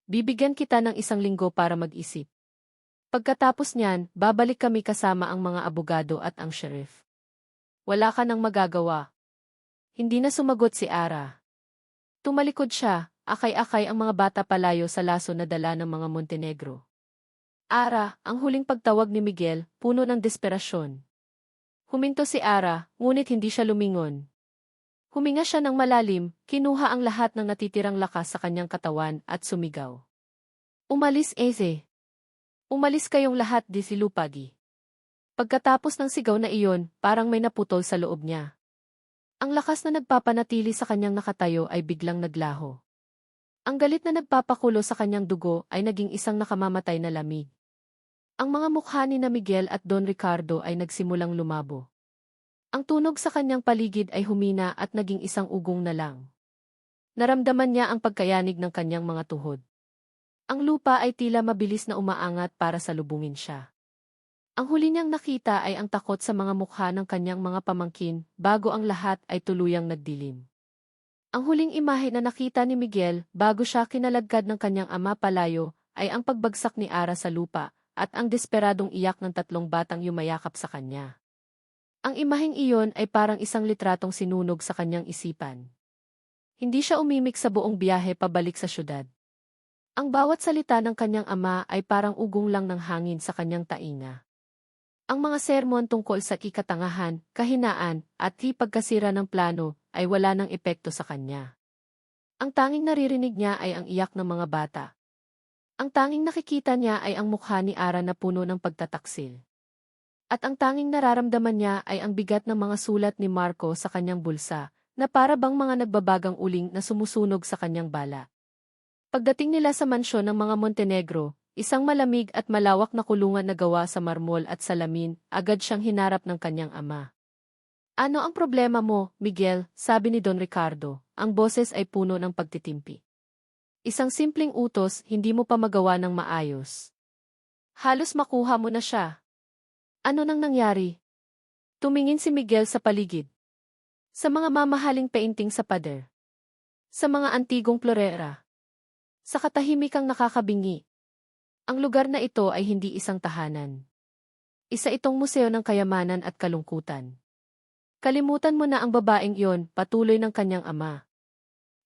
Bibigyan kita ng isang linggo para mag-isip. Pagkatapos niyan, babalik kami kasama ang mga abogado at ang sheriff. Wala ka nang magagawa. Hindi na sumagot si Ara. Tumalikod siya, akay-akay ang mga bata palayo sa laso na dala ng mga Montenegro. Ara, ang huling pagtawag ni Miguel, puno ng desperasyon. Huminto si Ara, ngunit hindi siya lumingon. Huminga siya ng malalim, kinuha ang lahat ng natitirang lakas sa kanyang katawan at sumigaw. Umalis, Eze. Umalis kayong lahat, di si Lupagi. Pagkatapos ng sigaw na iyon, parang may naputol sa loob niya. Ang lakas na nagpapanatili sa kanyang nakatayo ay biglang naglaho. Ang galit na nagpapakulo sa kanyang dugo ay naging isang nakamamatay na lamig. Ang mga mukha ni na Miguel at Don Ricardo ay nagsimulang lumabo. Ang tunog sa kanyang paligid ay humina at naging isang ugong na lang. Naramdaman niya ang pagkayanig ng kanyang mga tuhod. Ang lupa ay tila mabilis na umaangat para salubungin siya. Ang huli niyang nakita ay ang takot sa mga mukha ng kanyang mga pamangkin bago ang lahat ay tuluyang nagdilim. Ang huling imahe na nakita ni Miguel bago siya kinaladkad ng kanyang ama palayo ay ang pagbagsak ni Ara sa lupa at ang desperadong iyak ng tatlong batang yumayakap sa kanya. Ang imaheng iyon ay parang isang litratong sinunog sa kanyang isipan. Hindi siya umimik sa buong biyahe pabalik sa syudad. Ang bawat salita ng kanyang ama ay parang ugong lang ng hangin sa kanyang tainga. Ang mga sermon tungkol sa ikatangahan, kahinaan, at pagkasira ng plano ay wala ng epekto sa kanya. Ang tanging naririnig niya ay ang iyak ng mga bata. Ang tanging nakikita niya ay ang mukha ni Ara na puno ng pagtataksil. At ang tanging nararamdaman niya ay ang bigat ng mga sulat ni Marco sa kanyang bulsa, na para bang mga nagbabagang uling na sumusunog sa kanyang bala. Pagdating nila sa mansyon ng mga Montenegro, isang malamig at malawak na kulungan na gawa sa marmol at salamin, agad siyang hinarap ng kanyang ama. Ano ang problema mo, Miguel? Sabi ni Don Ricardo, ang boses ay puno ng pagtitimpi. Isang simpleng utos, hindi mo pa magawa ng maayos. Halos makuha mo na siya. Ano nang nangyari? Tumingin si Miguel sa paligid. Sa mga mamahaling painting sa pader. Sa mga antigong florera. Sa katahimikang nakakabingi. Ang lugar na ito ay hindi isang tahanan. Isa itong museo ng kayamanan at kalungkutan. Kalimutan mo na ang babaeng iyon, patuloy ng kanyang ama.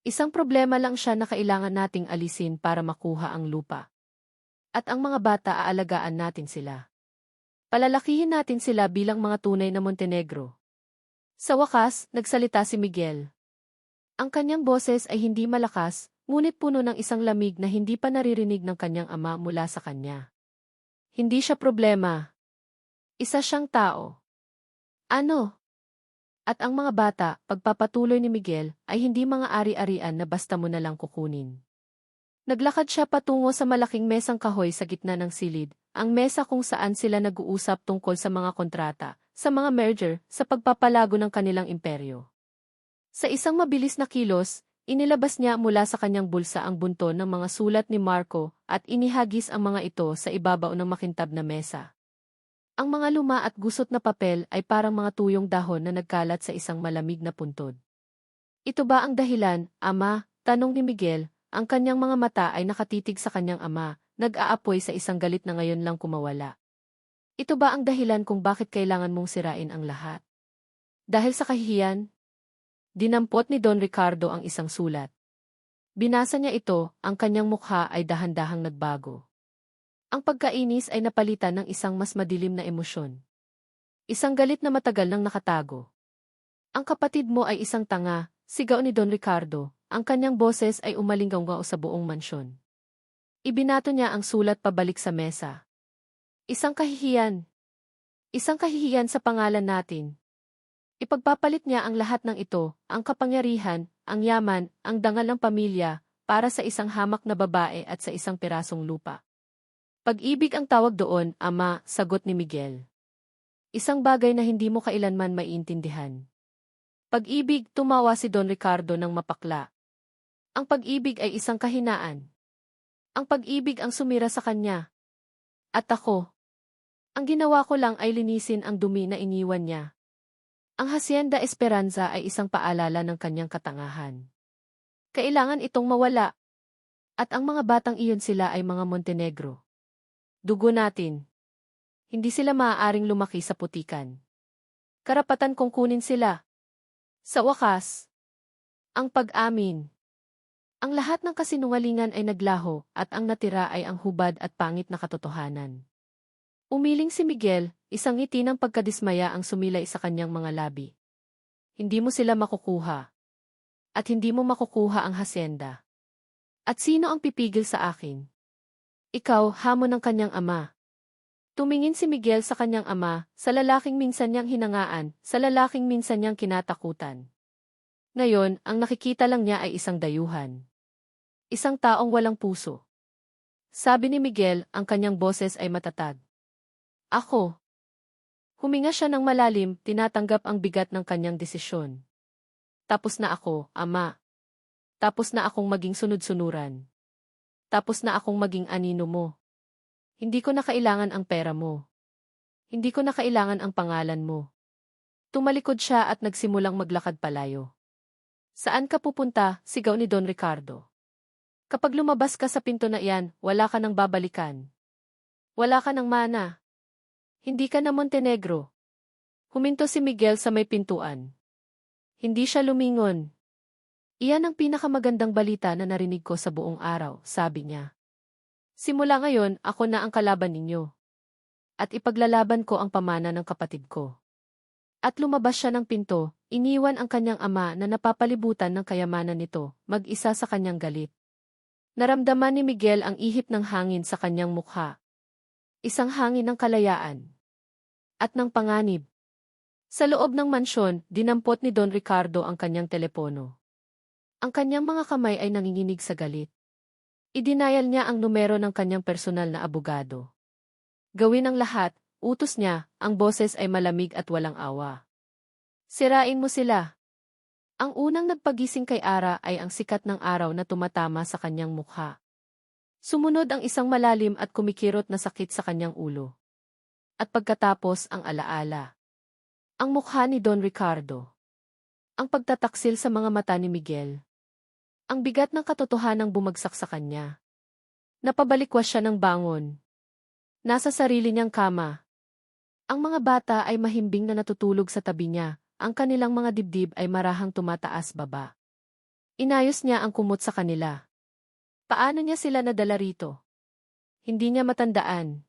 Isang problema lang siya na kailangan nating alisin para makuha ang lupa. At ang mga bata aalagaan natin sila. Palalakihin natin sila bilang mga tunay na Montenegro. Sa wakas, nagsalita si Miguel. Ang kanyang boses ay hindi malakas, ngunit puno ng isang lamig na hindi pa naririnig ng kanyang ama mula sa kanya. Hindi siya problema. Isa siyang tao. Ano? At ang mga bata, pagpapatuloy ni Miguel, ay hindi mga ari-arian na basta mo na lang kukunin. Naglakad siya patungo sa malaking mesang kahoy sa gitna ng silid, ang mesa kung saan sila nag-uusap tungkol sa mga kontrata, sa mga merger, sa pagpapalago ng kanilang imperyo. Sa isang mabilis na kilos, inilabas niya mula sa kanyang bulsa ang bunton ng mga sulat ni Marco at inihagis ang mga ito sa ibabaw ng makintab na mesa. Ang mga luma at gusot na papel ay parang mga tuyong dahon na nagkalat sa isang malamig na puntod. Ito ba ang dahilan, Ama? Tanong ni Miguel, ang kanyang mga mata ay nakatitig sa kanyang ama, nag-aapoy sa isang galit na ngayon lang kumawala. Ito ba ang dahilan kung bakit kailangan mong sirain ang lahat? Dahil sa kahihiyan? Dinampot ni Don Ricardo ang isang sulat. Binasa niya ito, ang kanyang mukha ay dahan-dahang nagbago. Ang pagkainis ay napalitan ng isang mas madilim na emosyon. Isang galit na matagal nang nakatago. Ang kapatid mo ay isang tanga, sigaw ni Don Ricardo, ang kanyang boses ay umalinggaw sa buong mansyon. Ibinato niya ang sulat pabalik sa mesa. Isang kahihiyan. Isang kahihiyan sa pangalan natin. Ipagpapalit niya ang lahat ng ito, ang kapangyarihan, ang yaman, ang dangal ng pamilya, para sa isang hamak na babae at sa isang pirasong lupa. Pag-ibig ang tawag doon, Ama, sagot ni Miguel. Isang bagay na hindi mo kailanman maiintindihan. Pag-ibig, tumawa si Don Ricardo ng mapakla. Ang pag-ibig ay isang kahinaan. Ang pag-ibig ang sumira sa kanya. At ako. Ang ginawa ko lang ay linisin ang dumi na iniwan niya. Ang Hacienda Esperanza ay isang paalala ng kanyang katangahan. Kailangan itong mawala. At ang mga batang iyon sila ay mga Montenegro. Dugo natin. Hindi sila maaaring lumaki sa putikan. Karapatan kong kunin sila. Sa wakas, ang pag-amin. Ang lahat ng kasinungalingan ay naglaho at ang natira ay ang hubad at pangit na katotohanan. Umiling si Miguel, isang ngiti ng pagkadismaya ang sumilay sa kanyang mga labi. Hindi mo sila makukuha. At hindi mo makukuha ang hacienda. At sino ang pipigil sa akin? Ikaw, hamon ng kanyang ama. Tumingin si Miguel sa kanyang ama, sa lalaking minsan niyang hinangaan, sa lalaking minsan niyang kinatakutan. Ngayon, ang nakikita lang niya ay isang dayuhan. Isang taong walang puso. Sabi ni Miguel, ang kanyang boses ay matatag. Ako. Huminga siya ng malalim, tinatanggap ang bigat ng kanyang desisyon. Tapos na ako, ama. Tapos na akong maging sunod-sunuran. Tapos na akong maging anino mo. Hindi ko na kailangan ang pera mo. Hindi ko na kailangan ang pangalan mo. Tumalikod siya at nagsimulang maglakad palayo. Saan ka pupunta? Sigaw ni Don Ricardo. Kapag lumabas ka sa pinto na iyan, wala ka nang babalikan. Wala ka nang mana. Hindi ka na Montenegro. Huminto si Miguel sa may pintuan. Hindi siya lumingon. Iyan ang pinakamagandang balita na narinig ko sa buong araw, sabi niya. Simula ngayon, ako na ang kalaban ninyo. At ipaglalaban ko ang pamana ng kapatid ko. At lumabas siya ng pinto, iniwan ang kanyang ama na napapalibutan ng kayamanan nito, mag-isa sa kanyang galit. Naramdaman ni Miguel ang ihip ng hangin sa kanyang mukha. Isang hangin ng kalayaan. At ng panganib. Sa loob ng mansyon, dinampot ni Don Ricardo ang kanyang telepono. Ang kanyang mga kamay ay nanginginig sa galit. Idinayal niya ang numero ng kanyang personal na abogado. Gawin ang lahat, utos niya, ang boses ay malamig at walang awa. Sirain mo sila. Ang unang nagpagising kay Ara ay ang sikat ng araw na tumatama sa kanyang mukha. Sumunod ang isang malalim at kumikirot na sakit sa kanyang ulo. At pagkatapos ang alaala. Ang mukha ni Don Ricardo. Ang pagtataksil sa mga mata ni Miguel. Ang bigat ng katotohanang bumagsak sa kanya. Napabalikwas siya ng bangon. Nasa sarili niyang kama. Ang mga bata ay mahimbing na natutulog sa tabi niya, ang kanilang mga dibdib ay marahang tumataas baba. Inayos niya ang kumot sa kanila. Paano niya sila nadala rito? Hindi niya matandaan.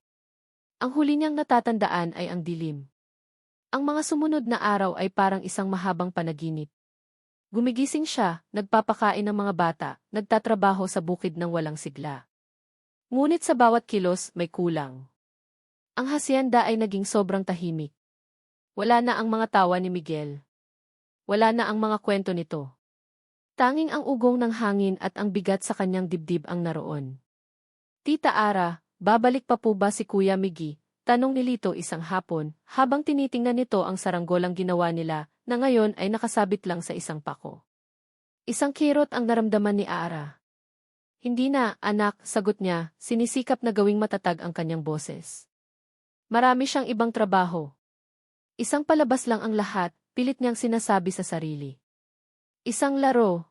Ang huli niyang natatandaan ay ang dilim. Ang mga sumunod na araw ay parang isang mahabang panaginip. Gumigising siya, nagpapakain ng mga bata, nagtatrabaho sa bukid ng walang sigla. Ngunit sa bawat kilos may kulang. Ang hacienda ay naging sobrang tahimik. Wala na ang mga tawa ni Miguel. Wala na ang mga kwento nito. Tanging ang ugong ng hangin at ang bigat sa kanyang dibdib ang naroon. Tita Ara, babalik pa po ba si Kuya Miggy? Tanong ni Lito isang hapon, habang tinitingnan nito ang saranggolang ginawa nila, na ngayon ay nakasabit lang sa isang pako. Isang kirot ang naramdaman ni Ara. Hindi na, anak, sagot niya, sinisikap na gawing matatag ang kanyang boses. Marami siyang ibang trabaho. Isang palabas lang ang lahat, pilit niyang sinasabi sa sarili. Isang laro.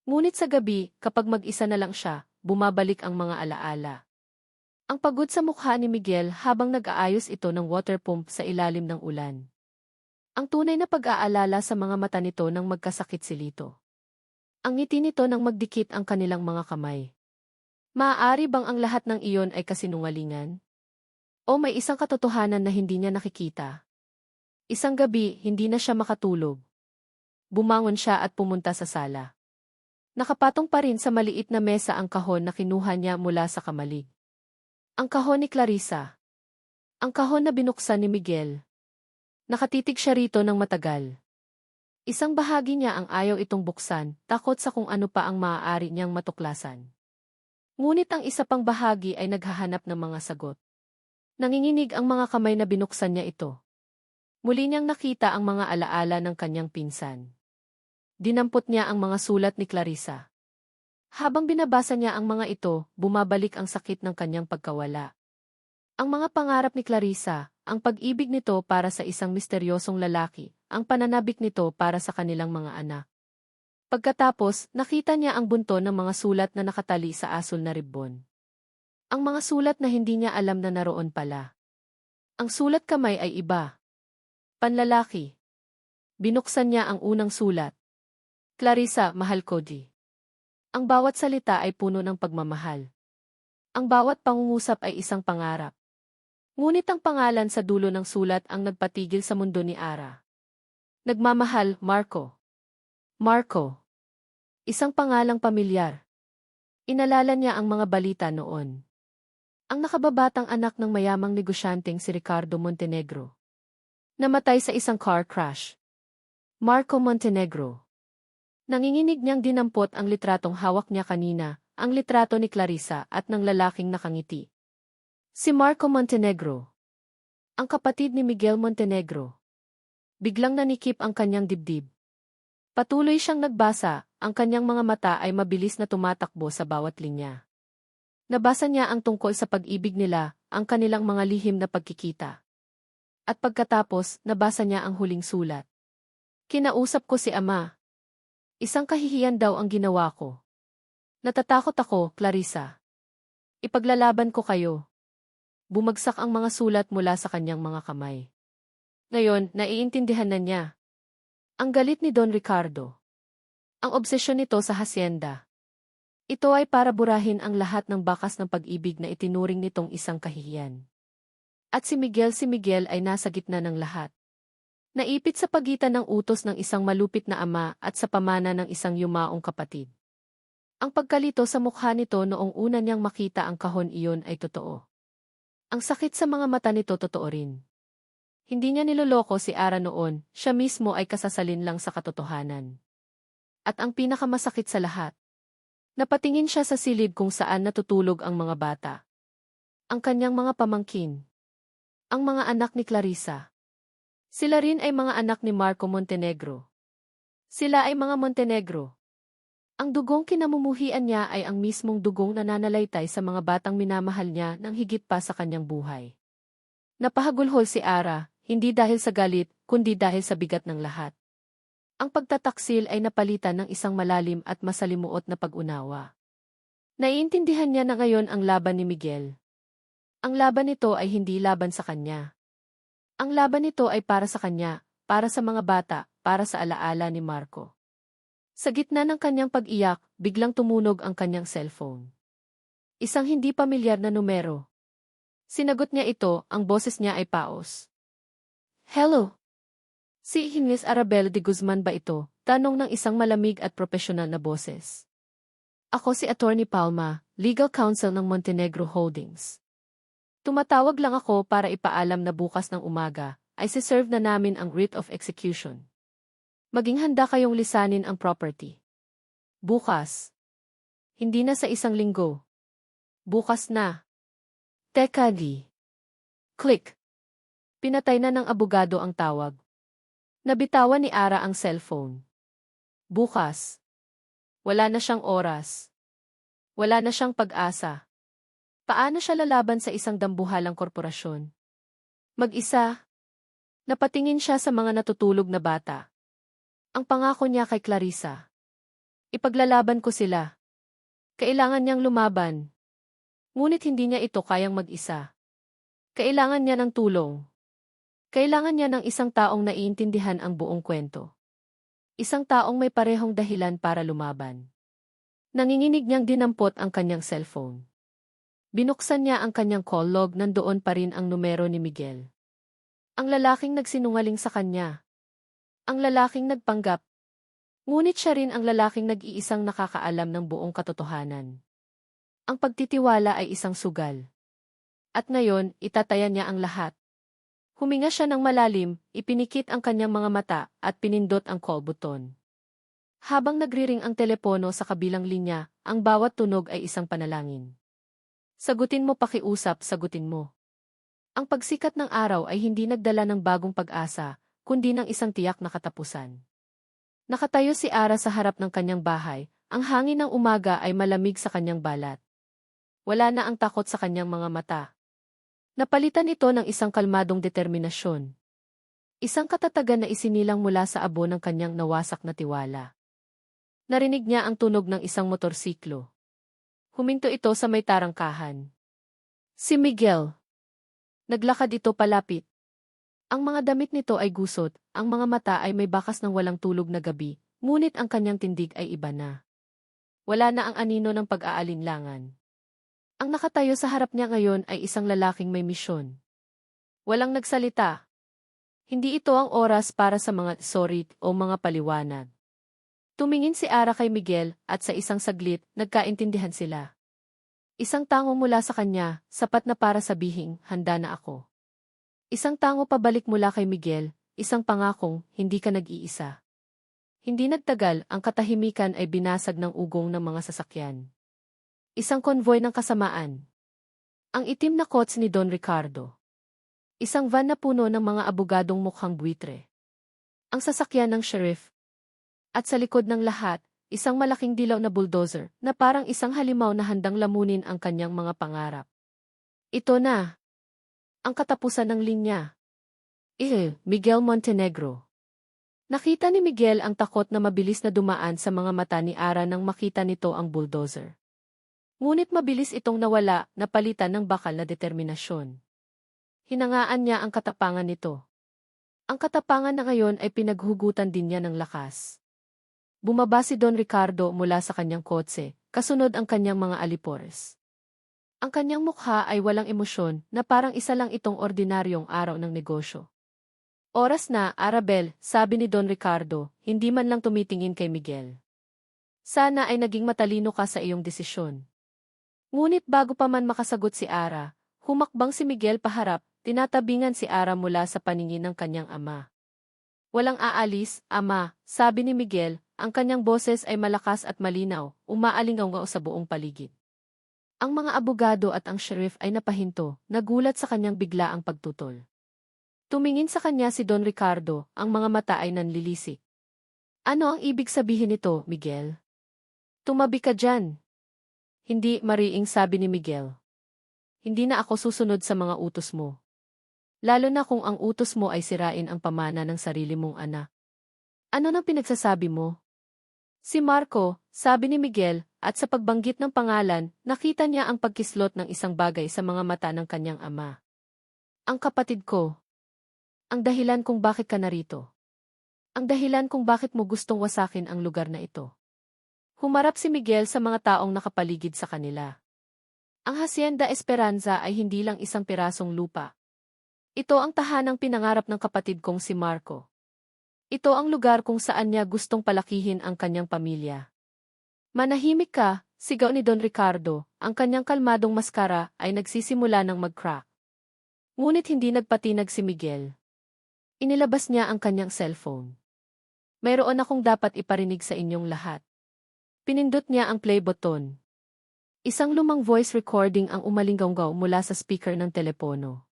Ngunit sa gabi, kapag mag-isa na lang siya, bumabalik ang mga alaala. Ang pagod sa mukha ni Miguel habang nag-aayos ito ng water pump sa ilalim ng ulan. Ang tunay na pag-aalala sa mga mata nito nang magkasakit si Lito. Ang ngiti nito nang magdikit ang kanilang mga kamay. Maaari bang ang lahat ng iyon ay kasinungalingan? O may isang katotohanan na hindi niya nakikita? Isang gabi, hindi na siya makatulog. Bumangon siya at pumunta sa sala. Nakapatong pa rin sa maliit na mesa ang kahon na kinuha niya mula sa kamalig. Ang kahon ni Clarissa. Ang kahon na binuksan ni Miguel. Nakatitig siya rito ng matagal. Isang bahagi niya ang ayaw itong buksan, takot sa kung ano pa ang maaari niyang matuklasan. Ngunit ang isa pang bahagi ay naghahanap ng mga sagot. Nanginginig ang mga kamay na binuksan niya ito. Muli niyang nakita ang mga alaala ng kanyang pinsan. Dinampot niya ang mga sulat ni Clarissa. Habang binabasa niya ang mga ito, bumabalik ang sakit ng kanyang pagkawala. Ang mga pangarap ni Clarissa, ang pag-ibig nito para sa isang misteryosong lalaki, ang pananabik nito para sa kanilang mga anak. Pagkatapos, nakita niya ang bunto ng mga sulat na nakatali sa asul na ribbon. Ang mga sulat na hindi niya alam na naroon pala. Ang sulat kamay ay iba. Panlalaki. Binuksan niya ang unang sulat. Clarissa, mahal ko di. Ang bawat salita ay puno ng pagmamahal. Ang bawat pangungusap ay isang pangarap. Ngunit ang pangalan sa dulo ng sulat ang nagpatigil sa mundo ni Ara. Nagmamahal, Marco. Marco. Isang pangalang pamilyar. Inalala niya ang mga balita noon. Ang nakababatang anak ng mayamang negosyanteng si Ricardo Montenegro. Namatay sa isang car crash. Marco Montenegro. Nanginginig niyang dinampot ang litratong hawak niya kanina, ang litrato ni Clarissa at ng lalaking nakangiti. Si Marco Montenegro. Ang kapatid ni Miguel Montenegro. Biglang nanikip ang kanyang dibdib. Patuloy siyang nagbasa, ang kanyang mga mata ay mabilis na tumatakbo sa bawat linya. Nabasa niya ang tungkol sa pag-ibig nila, ang kanilang mga lihim na pagkikita. At pagkatapos, nabasa niya ang huling sulat. Kinausap ko si Ama. Isang kahihiyan daw ang ginawa ko. Natatakot ako, Clarissa. Ipaglalaban ko kayo. Bumagsak ang mga sulat mula sa kanyang mga kamay. Ngayon, naiintindihan na niya. Ang galit ni Don Ricardo. Ang obsesyon nito sa hacienda. Ito ay para burahin ang lahat ng bakas ng pag-ibig na itinuring nitong isang kahihiyan. At si Miguel ay nasa gitna ng lahat. Naipit sa pagitan ng utos ng isang malupit na ama at sa pamana ng isang yumaong kapatid. Ang pagkalito sa mukha nito noong una niyang makita ang kahon iyon ay totoo. Ang sakit sa mga mata nito totoo rin. Hindi niya niloloko si Ara noon, siya mismo ay kasasalin lang sa katotohanan. At ang pinakamasakit sa lahat. Napatingin siya sa silid kung saan natutulog ang mga bata. Ang kanyang mga pamangkin. Ang mga anak ni Clarissa. Sila rin ay mga anak ni Marco Montenegro. Sila ay mga Montenegro. Ang dugong kinamumuhian niya ay ang mismong dugong nananalaytay sa mga batang minamahal niya ng higit pa sa kanyang buhay. Napahagulhol si Ara, hindi dahil sa galit, kundi dahil sa bigat ng lahat. Ang pagtataksil ay napalitan ng isang malalim at masalimuot na pag-unawa. Naiintindihan niya na ngayon ang laban ni Miguel. Ang laban nito ay hindi laban sa kanya. Ang laban nito ay para sa kanya, para sa mga bata, para sa alaala ni Marco. Sa gitna ng kanyang pag-iyak, biglang tumunog ang kanyang cellphone. Isang hindi pamilyar na numero. Sinagot niya ito, ang boses niya ay paos. Hello? Si Ines Arabella de Guzman ba ito? Tanong ng isang malamig at profesional na boses. Ako si Attorney Palma, Legal Counsel ng Montenegro Holdings. Tumatawag lang ako para ipaalam na bukas ng umaga, ay siserve na namin ang writ of execution. Maging handa kayong lisanin ang property. Bukas. Hindi na sa isang linggo. Bukas na. Teka di. Click. Pinatay na ng abogado ang tawag. Nabitawan ni Ara ang cellphone. Bukas. Wala na siyang oras. Wala na siyang pag-asa. Paano siya lalaban sa isang dambuhalang korporasyon? Mag-isa. Napatingin siya sa mga natutulog na bata. Ang pangako niya kay Clarissa. Ipaglalaban ko sila. Kailangan niyang lumaban. Ngunit hindi niya ito kayang mag-isa. Kailangan niya ng tulong. Kailangan niya ng isang taong naiintindihan ang buong kwento. Isang taong may parehong dahilan para lumaban. Nanginginig niyang dinampot ang kanyang cellphone. Binuksan niya ang kanyang call log, nandoon pa rin ang numero ni Miguel. Ang lalaking nagsinungaling sa kanya. Ang lalaking nagpanggap. Ngunit siya rin ang lalaking nag-iisang nakakaalam ng buong katotohanan. Ang pagtitiwala ay isang sugal. At ngayon, itataya niya ang lahat. Huminga siya ng malalim, ipinikit ang kanyang mga mata, at pinindot ang call button. Habang nagriring ang telepono sa kabilang linya, ang bawat tunog ay isang panalangin. Sagutin mo pakiusap, sagutin mo. Ang pagsikat ng araw ay hindi nagdala ng bagong pag-asa, kundi ng isang tiyak na katapusan. Nakatayo si Ara sa harap ng kanyang bahay, ang hangin ng umaga ay malamig sa kanyang balat. Wala na ang takot sa kanyang mga mata. Napalitan ito ng isang kalmadong determinasyon. Isang katatagan na isinilang mula sa abo ng kanyang nawasak na tiwala. Narinig niya ang tunog ng isang motorsiklo. Huminto ito sa may tarangkahan. Si Miguel. Naglakad ito palapit. Ang mga damit nito ay gusot, ang mga mata ay may bakas ng walang tulog na gabi, ngunit ang kanyang tindig ay iba na. Wala na ang anino ng pag-aalinlangan. Ang nakatayo sa harap niya ngayon ay isang lalaking may misyon. Walang nagsalita. Hindi ito ang oras para sa mga sorry o mga paliwanag. Tumingin si Ara kay Miguel at sa isang saglit, nagkaintindihan sila. Isang tango mula sa kanya, sapat na para sabihing, handa na ako. Isang tango pabalik mula kay Miguel, isang pangakong, hindi ka nag-iisa. Hindi nagtagal, ang katahimikan ay binasag ng ugong ng mga sasakyan. Isang konvoy ng kasamaan. Ang itim na coach ni Don Ricardo. Isang van na puno ng mga abogadong mukhang buitre. Ang sasakyan ng sheriff. At sa likod ng lahat, isang malaking dilaw na bulldozer na parang isang halimaw na handang lamunin ang kanyang mga pangarap. Ito na. Ang katapusan ng linya. Miguel Montenegro. Nakita ni Miguel ang takot na mabilis na dumaan sa mga mata ni Ara nang makita nito ang bulldozer. Ngunit mabilis itong nawala, napalitan ng bakal na determinasyon. Hinangaan niya ang katapangan nito. Ang katapangan na ngayon ay pinaghugutan din niya ng lakas. Bumaba si Don Ricardo mula sa kanyang kotse, kasunod ang kanyang mga alipores. Ang kanyang mukha ay walang emosyon na parang isa lang itong ordinaryong araw ng negosyo. Oras na, Arabel, sabi ni Don Ricardo, hindi man lang tumitingin kay Miguel. Sana ay naging matalino ka sa iyong desisyon. Ngunit bago pa man makasagot si Ara, humakbang si Miguel paharap, tinatabingan si Ara mula sa paningin ng kanyang ama. Walang aalis, ama, sabi ni Miguel. Ang kanyang boses ay malakas at malinaw, umaalingaw sa buong paligid. Ang mga abogado at ang sheriff ay napahinto, nagulat sa kanyang biglaang pagtutol. Tumingin sa kanya si Don Ricardo, ang mga mata ay nanlilisik. Ano ang ibig sabihin nito, Miguel? Tumabi ka dyan. Hindi, mariing sabi ni Miguel. Hindi na ako susunod sa mga utos mo. Lalo na kung ang utos mo ay sirain ang pamana ng sarili mong anak. Ano nang pinagsasabi mo? Si Marco, sabi ni Miguel, at sa pagbanggit ng pangalan, nakita niya ang pagkislot ng isang bagay sa mga mata ng kanyang ama. Ang kapatid ko. Ang dahilan kung bakit ka narito. Ang dahilan kung bakit mo gustong wasakin ang lugar na ito. Humarap si Miguel sa mga taong nakapaligid sa kanila. Ang Hacienda Esperanza ay hindi lang isang pirasong lupa. Ito ang tahanang pinangarap ng kapatid kong si Marco. Ito ang lugar kung saan niya gustong palakihin ang kanyang pamilya. Manahimik ka, sigaw ni Don Ricardo, ang kanyang kalmadong maskara ay nagsisimula ng mag-crack. Ngunit hindi nagpatinag si Miguel. Inilabas niya ang kanyang cellphone. Mayroon akong dapat iparinig sa inyong lahat. Pinindot niya ang play button. Isang lumang voice recording ang umalinggaw mula sa speaker ng telepono.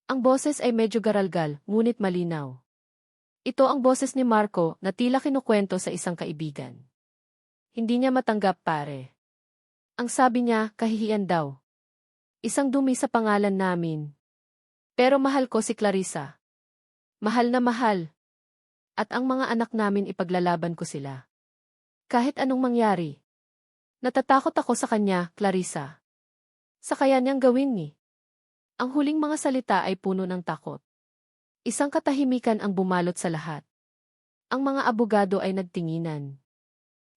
Ang boses ay medyo garalgal, ngunit malinaw. Ito ang boses ni Marco na tila kinukwento sa isang kaibigan. Hindi niya matanggap, pare. Ang sabi niya, kahihiyan daw. Isang dumi sa pangalan namin. Pero mahal ko si Clarissa. Mahal na mahal. At ang mga anak namin ipaglalaban ko sila. Kahit anong mangyari. Natatakot ako sa kanya, Clarissa. Sa kaya niyang gawin ni. Ang huling mga salita ay puno ng takot. Isang katahimikan ang bumalot sa lahat. Ang mga abogado ay nagtinginan.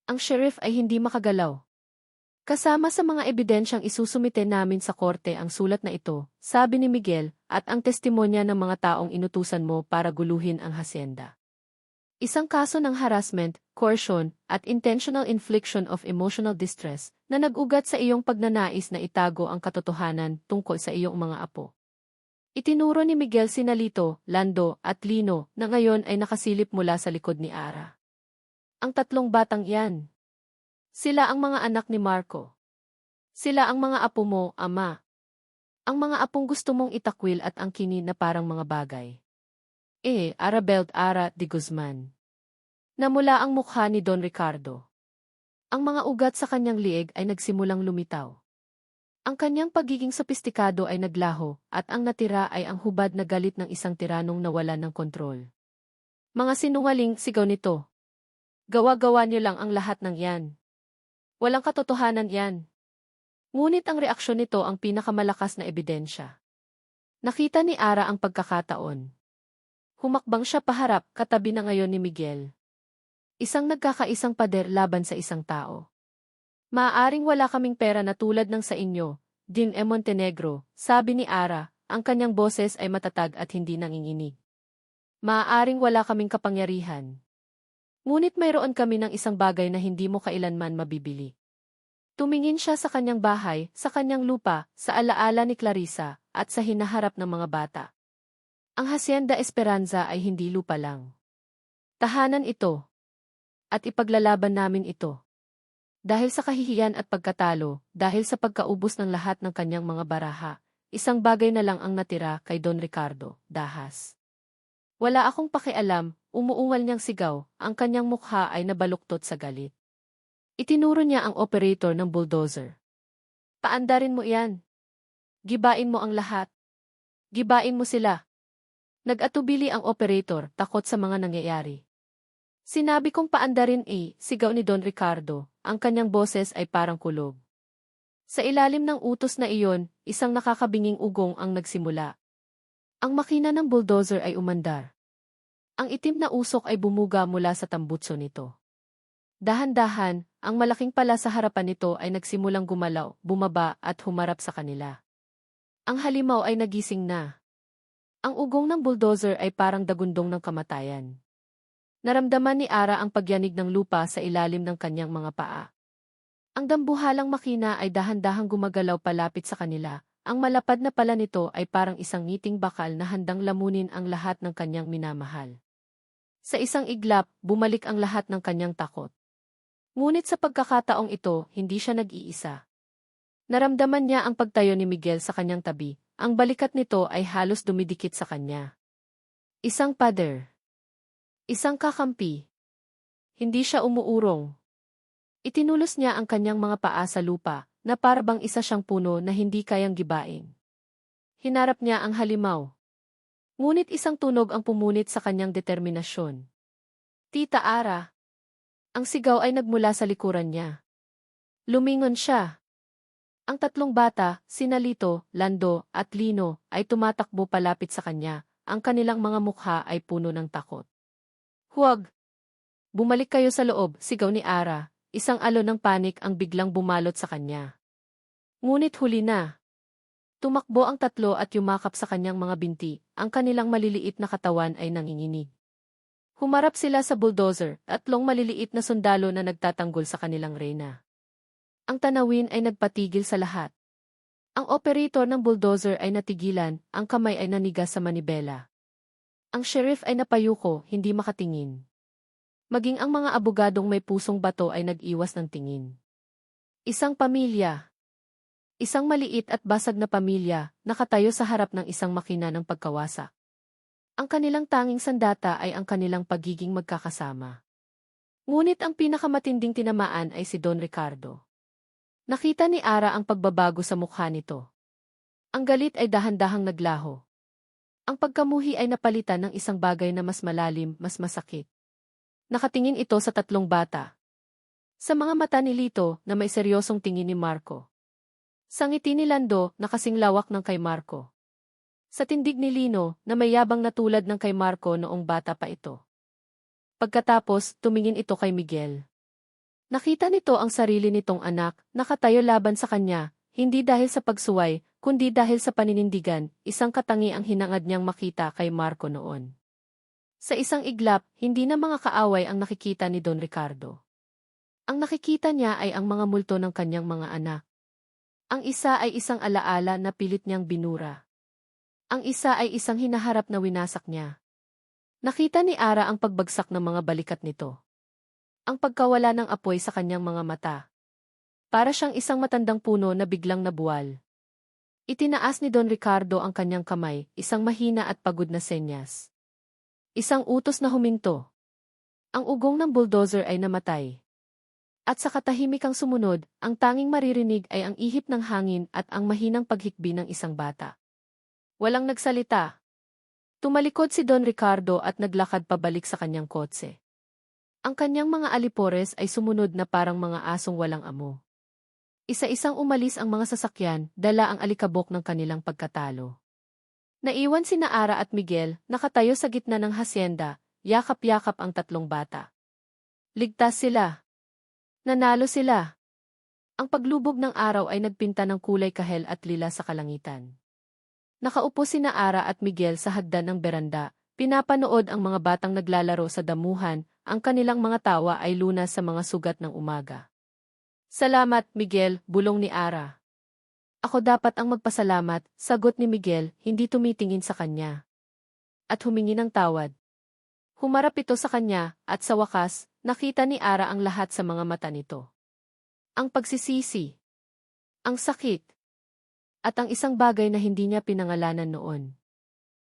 Ang sheriff ay hindi makagalaw. Kasama sa mga ebidensyang isusumite namin sa korte ang sulat na ito, sabi ni Miguel, at ang testimonya ng mga taong inutusan mo para guluhin ang hacienda. Isang kaso ng harassment, coercion, at intentional infliction of emotional distress na nag-ugat sa iyong pagnanais na itago ang katotohanan tungkol sa iyong mga apo. Itinuro ni Miguel sina Lito, Lando, at Lino na ngayon ay nakasilip mula sa likod ni Ara. Ang tatlong batang iyan. Sila ang mga anak ni Marco. Sila ang mga apo mo, ama. Ang mga apong gusto mong itakwil at angkinin na parang mga bagay. Arabel Ara de Guzman. Namula ang mukha ni Don Ricardo. Ang mga ugat sa kanyang liig ay nagsimulang lumitaw. Ang kanyang pagiging sopistikado ay naglaho, at ang natira ay ang hubad na galit ng isang tiranong nawalan ng kontrol. Mga sinungaling, sigaw nito. Gawa-gawa niyo lang ang lahat ng yan. Walang katotohanan yan. Ngunit ang reaksyon nito ang pinakamalakas na ebidensya. Nakita ni Ara ang pagkakataon. Humakbang siya paharap, katabi na ngayon ni Miguel. Isang nagkakaisang pader laban sa isang tao. Maaaring wala kaming pera na tulad ng sa inyo, Dean E. Montenegro, sabi ni Ara, ang kanyang boses ay matatag at hindi nanginginig. Maaaring wala kaming kapangyarihan. Ngunit mayroon kami ng isang bagay na hindi mo kailanman mabibili. Tumingin siya sa kanyang bahay, sa kanyang lupa, sa alaala ni Clarissa, at sa hinaharap ng mga bata. Ang Hacienda Esperanza ay hindi lupa lang. Tahanan ito. At ipaglalaban namin ito. Dahil sa kahihiyan at pagkatalo, dahil sa pagkaubos ng lahat ng kanyang mga baraha, isang bagay na lang ang natira kay Don Ricardo, dahas. Wala akong pakialam, umuungal niyang sigaw, ang kanyang mukha ay nabaluktot sa galit. Itinuro niya ang operator ng bulldozer. Paandarin mo iyan. Gibain mo ang lahat. Gibain mo sila. Nag-atubili ang operator, takot sa mga nangyayari. Sinabi kong paandarin sigaw ni Don Ricardo, ang kanyang boses ay parang kulog. Sa ilalim ng utos na iyon, isang nakakabinging ugong ang nagsimula. Ang makina ng bulldozer ay umandar. Ang itim na usok ay bumuga mula sa tambutso nito. Dahan-dahan, ang malaking pala sa harapan nito ay nagsimulang gumalaw, bumaba at humarap sa kanila. Ang halimaw ay nagising na. Ang ugong ng bulldozer ay parang dagundong ng kamatayan. Naramdaman ni Ara ang pagyanig ng lupa sa ilalim ng kanyang mga paa. Ang dambuhalang makina ay dahan-dahang gumagalaw palapit sa kanila. Ang malapad na pala nito ay parang isang ngiting bakal na handang lamunin ang lahat ng kanyang minamahal. Sa isang iglap, bumalik ang lahat ng kanyang takot. Ngunit sa pagkakataong ito, hindi siya nag-iisa. Naramdaman niya ang pagtayo ni Miguel sa kanyang tabi. Ang balikat nito ay halos dumidikit sa kanya. Isang pader. Isang kakampi. Hindi siya umuurong. Itinulos niya ang kanyang mga paa sa lupa, na parabang isa siyang puno na hindi kayang gibain. Hinarap niya ang halimaw. Ngunit isang tunog ang pumunit sa kanyang determinasyon. Tita Ara. Ang sigaw ay nagmula sa likuran niya. Lumingon siya. Ang tatlong bata, sina Lito, Lando, at Lino, ay tumatakbo palapit sa kanya. Ang kanilang mga mukha ay puno ng takot. Huwag! Bumalik kayo sa loob, sigaw ni Ara. Isang alon ng panik ang biglang bumalot sa kanya. Ngunit huli na. Tumakbo ang tatlo at yumakap sa kanyang mga binti. Ang kanilang maliliit na katawan ay nanginginig. Humarap sila sa bulldozer, tatlong maliliit na sundalo na nagtatanggol sa kanilang reyna. Ang tanawin ay nagpatigil sa lahat. Ang operator ng bulldozer ay natigilan, ang kamay ay nanigas sa manibela. Ang sheriff ay napayuko, hindi makatingin. Maging ang mga abogadong may pusong bato ay nag-iwas ng tingin. Isang pamilya. Isang maliit at basag na pamilya, nakatayo sa harap ng isang makina ng pagkawasak. Ang kanilang tanging sandata ay ang kanilang pagiging magkakasama. Ngunit ang pinakamatinding tinamaan ay si Don Ricardo. Nakita ni Ara ang pagbabago sa mukha nito. Ang galit ay dahan-dahang naglaho. Ang pagkamuhi ay napalitan ng isang bagay na mas malalim, mas masakit. Nakatingin ito sa tatlong bata. Sa mga mata ni Lito na may seryosong tingin ni Marco. Sa ngiti ni Lando na kasing lawak ng kay Marco. Sa tindig ni Lino na may yabang na tulad ng kay Marco noong bata pa ito. Pagkatapos, tumingin ito kay Miguel. Nakita nito ang sarili nitong anak, nakatayo laban sa kanya, hindi dahil sa pagsuway, kundi dahil sa paninindigan, isang katangi ang hinangad niyang makita kay Marco noon. Sa isang iglap, hindi na mga kaaway ang nakikita ni Don Ricardo. Ang nakikita niya ay ang mga multo ng kanyang mga anak. Ang isa ay isang alaala na pilit niyang binura. Ang isa ay isang hinaharap na winasak niya. Nakita ni Ara ang pagbagsak ng mga balikat nito. Ang pagkawala ng apoy sa kanyang mga mata. Para siyang isang matandang puno na biglang nabuwal. Itinaas ni Don Ricardo ang kanyang kamay, isang mahina at pagod na senyas. Isang utos na huminto. Ang ugong ng bulldozer ay namatay. At sa katahimikang sumunod, ang tanging maririnig ay ang ihip ng hangin at ang mahinang paghikbi ng isang bata. Walang nagsalita. Tumalikod si Don Ricardo at naglakad pabalik sa kanyang kotse. Ang kanyang mga alipores ay sumunod na parang mga asong walang amo. Isa-isang umalis ang mga sasakyan, dala ang alikabok ng kanilang pagkatalo. Naiwan sina Ara at Miguel, nakatayo sa gitna ng hasyenda, yakap-yakap ang tatlong bata. Ligtas sila. Nanalo sila. Ang paglubog ng araw ay nagpinta ng kulay kahel at lila sa kalangitan. Nakaupo sina Ara at Miguel sa hagdan ng beranda, pinapanood ang mga batang naglalaro sa damuhan, ang kanilang mga tawa ay lunas sa mga sugat ng umaga. Salamat, Miguel, bulong ni Ara. Ako dapat ang magpasalamat, sagot ni Miguel, hindi tumitingin sa kanya. At humingi ng tawad. Humarap ito sa kanya, at sa wakas, nakita ni Ara ang lahat sa mga mata nito. Ang pagsisisi. Ang sakit. At ang isang bagay na hindi niya pinangalanan noon.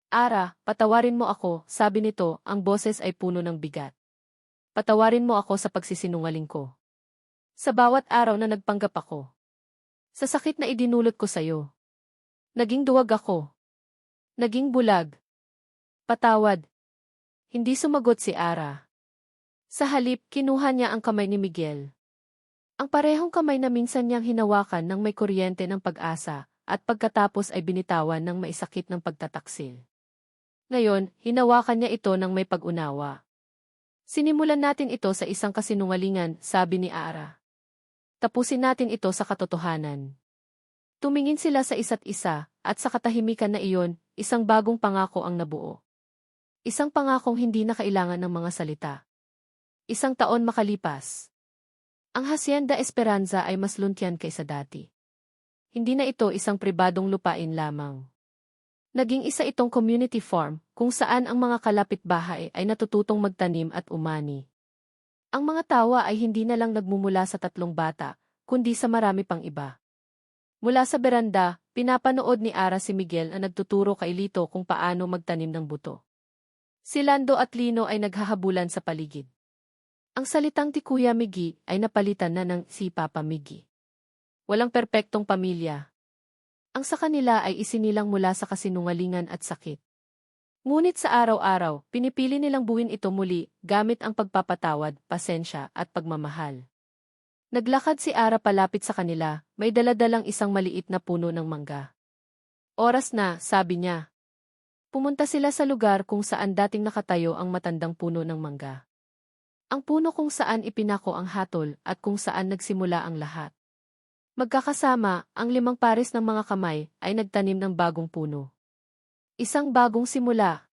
Ara, patawarin mo ako, sabi nito, ang boses ay puno ng bigat. Patawarin mo ako sa pagsisinungaling ko. Sa bawat araw na nagpanggap ako. Sa sakit na idinulot ko sa'yo. Naging duwag ako. Naging bulag. Patawad. Hindi sumagot si Ara. Sa halip, kinuha niya ang kamay ni Miguel. Ang parehong kamay na minsan niyang hinawakan ng may kuryente ng pag-asa, at pagkatapos ay binitawan ng maisakit ng pagtataksil. Ngayon, hinawakan niya ito ng may pag-unawa. Sinimulan natin ito sa isang kasinungalingan, sabi ni Ara. Tapusin natin ito sa katotohanan. Tumingin sila sa isa't isa, at sa katahimikan na iyon, isang bagong pangako ang nabuo. Isang pangakong hindi na kailangan ng mga salita. Isang taon makalipas. Ang Hacienda Esperanza ay mas luntyan kaysa dati. Hindi na ito isang pribadong lupain lamang. Naging isa itong community farm, kung saan ang mga kalapit-bahay ay natututong magtanim at umani. Ang mga tawa ay hindi na lang nagmumula sa tatlong bata, kundi sa marami pang iba. Mula sa beranda, pinapanood ni Ara si Miguel na nagtuturo kay Lito kung paano magtanim ng buto. Si Lando at Lino ay naghahabulan sa paligid. Ang salitang ti Kuya Miggy ay napalitan na ng si Papa Miggy. Walang perpektong pamilya. Ang sa kanila ay isinilang mula sa kasinungalingan at sakit. Ngunit sa araw-araw, pinipili nilang buuin ito muli, gamit ang pagpapatawad, pasensya, at pagmamahal. Naglakad si Ara palapit sa kanila, may daladalang isang maliit na puno ng mangga. Oras na, sabi niya. Pumunta sila sa lugar kung saan dating nakatayo ang matandang puno ng mangga. Ang puno kung saan ipinako ang hatol at kung saan nagsimula ang lahat. Magkakasama, ang 5 pares ng mga kamay ay nagtanim ng bagong puno. Isang bagong simula.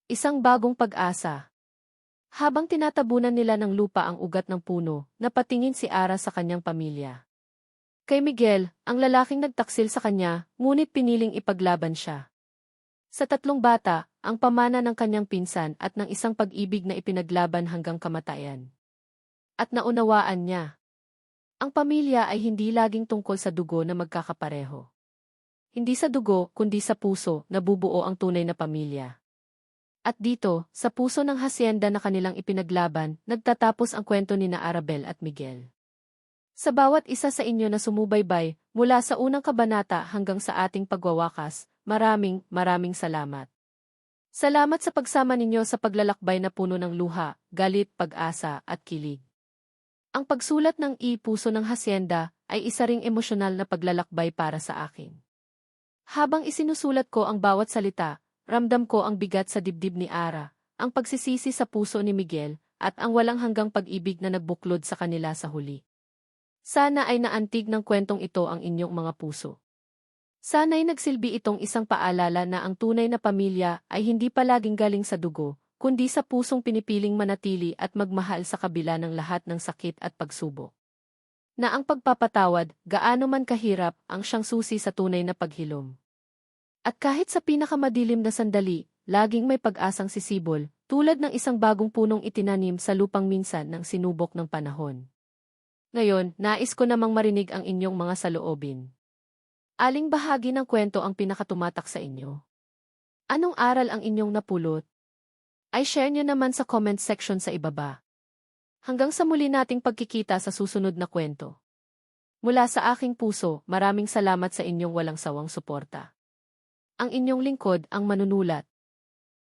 Isang bagong pag-asa. Habang tinatabunan nila ng lupa ang ugat ng puno, napatingin si Ara sa kanyang pamilya. Kay Miguel, ang lalaking nagtaksil sa kanya, ngunit piniling ipaglaban siya. Sa 3 bata, ang pamana ng kanyang pinsan at ng isang pag-ibig na ipinaglaban hanggang kamatayan. At naunawaan niya. Ang pamilya ay hindi laging tungkol sa dugo na magkakapareho. Hindi sa dugo, kundi sa puso, nabubuo ang tunay na pamilya. At dito, sa puso ng hacienda na kanilang ipinaglaban, nagtatapos ang kwento ni na Arabel at Miguel. Sa bawat isa sa inyo na sumubaybay, mula sa unang kabanata hanggang sa ating pagwawakas, maraming salamat. Salamat sa pagsama ninyo sa paglalakbay na puno ng luha, galit, pag-asa, at kilig. Ang pagsulat ng Puso ng Hacienda ay isa ring emosyonal na paglalakbay para sa akin. Habang isinusulat ko ang bawat salita, ramdam ko ang bigat sa dibdib ni Ara, ang pagsisisi sa puso ni Miguel, at ang walang hanggang pag-ibig na nagbuklod sa kanila sa huli. Sana ay naantig ng kwentong ito ang inyong mga puso. Sana'y nagsilbi itong isang paalala na ang tunay na pamilya ay hindi palaging galing sa dugo, kundi sa pusong pinipiling manatili at magmahal sa kabila ng lahat ng sakit at pagsubok. Na ang pagpapatawad, gaano man kahirap, ang siyang susi sa tunay na paghilom. At kahit sa pinakamadilim na sandali, laging may pag-asang sisibol, tulad ng isang bagong punong itinanim sa lupang minsan ng sinubok ng panahon. Ngayon, nais ko namang marinig ang inyong mga saloobin. Aling bahagi ng kwento ang pinakatumatak sa inyo? Anong aral ang inyong napulot? Ay share nyo naman sa comment section sa ibaba. Hanggang sa muli nating pagkikita sa susunod na kwento. Mula sa aking puso, maraming salamat sa inyong walang sawang suporta. Ang inyong lingkod, ang manunulat.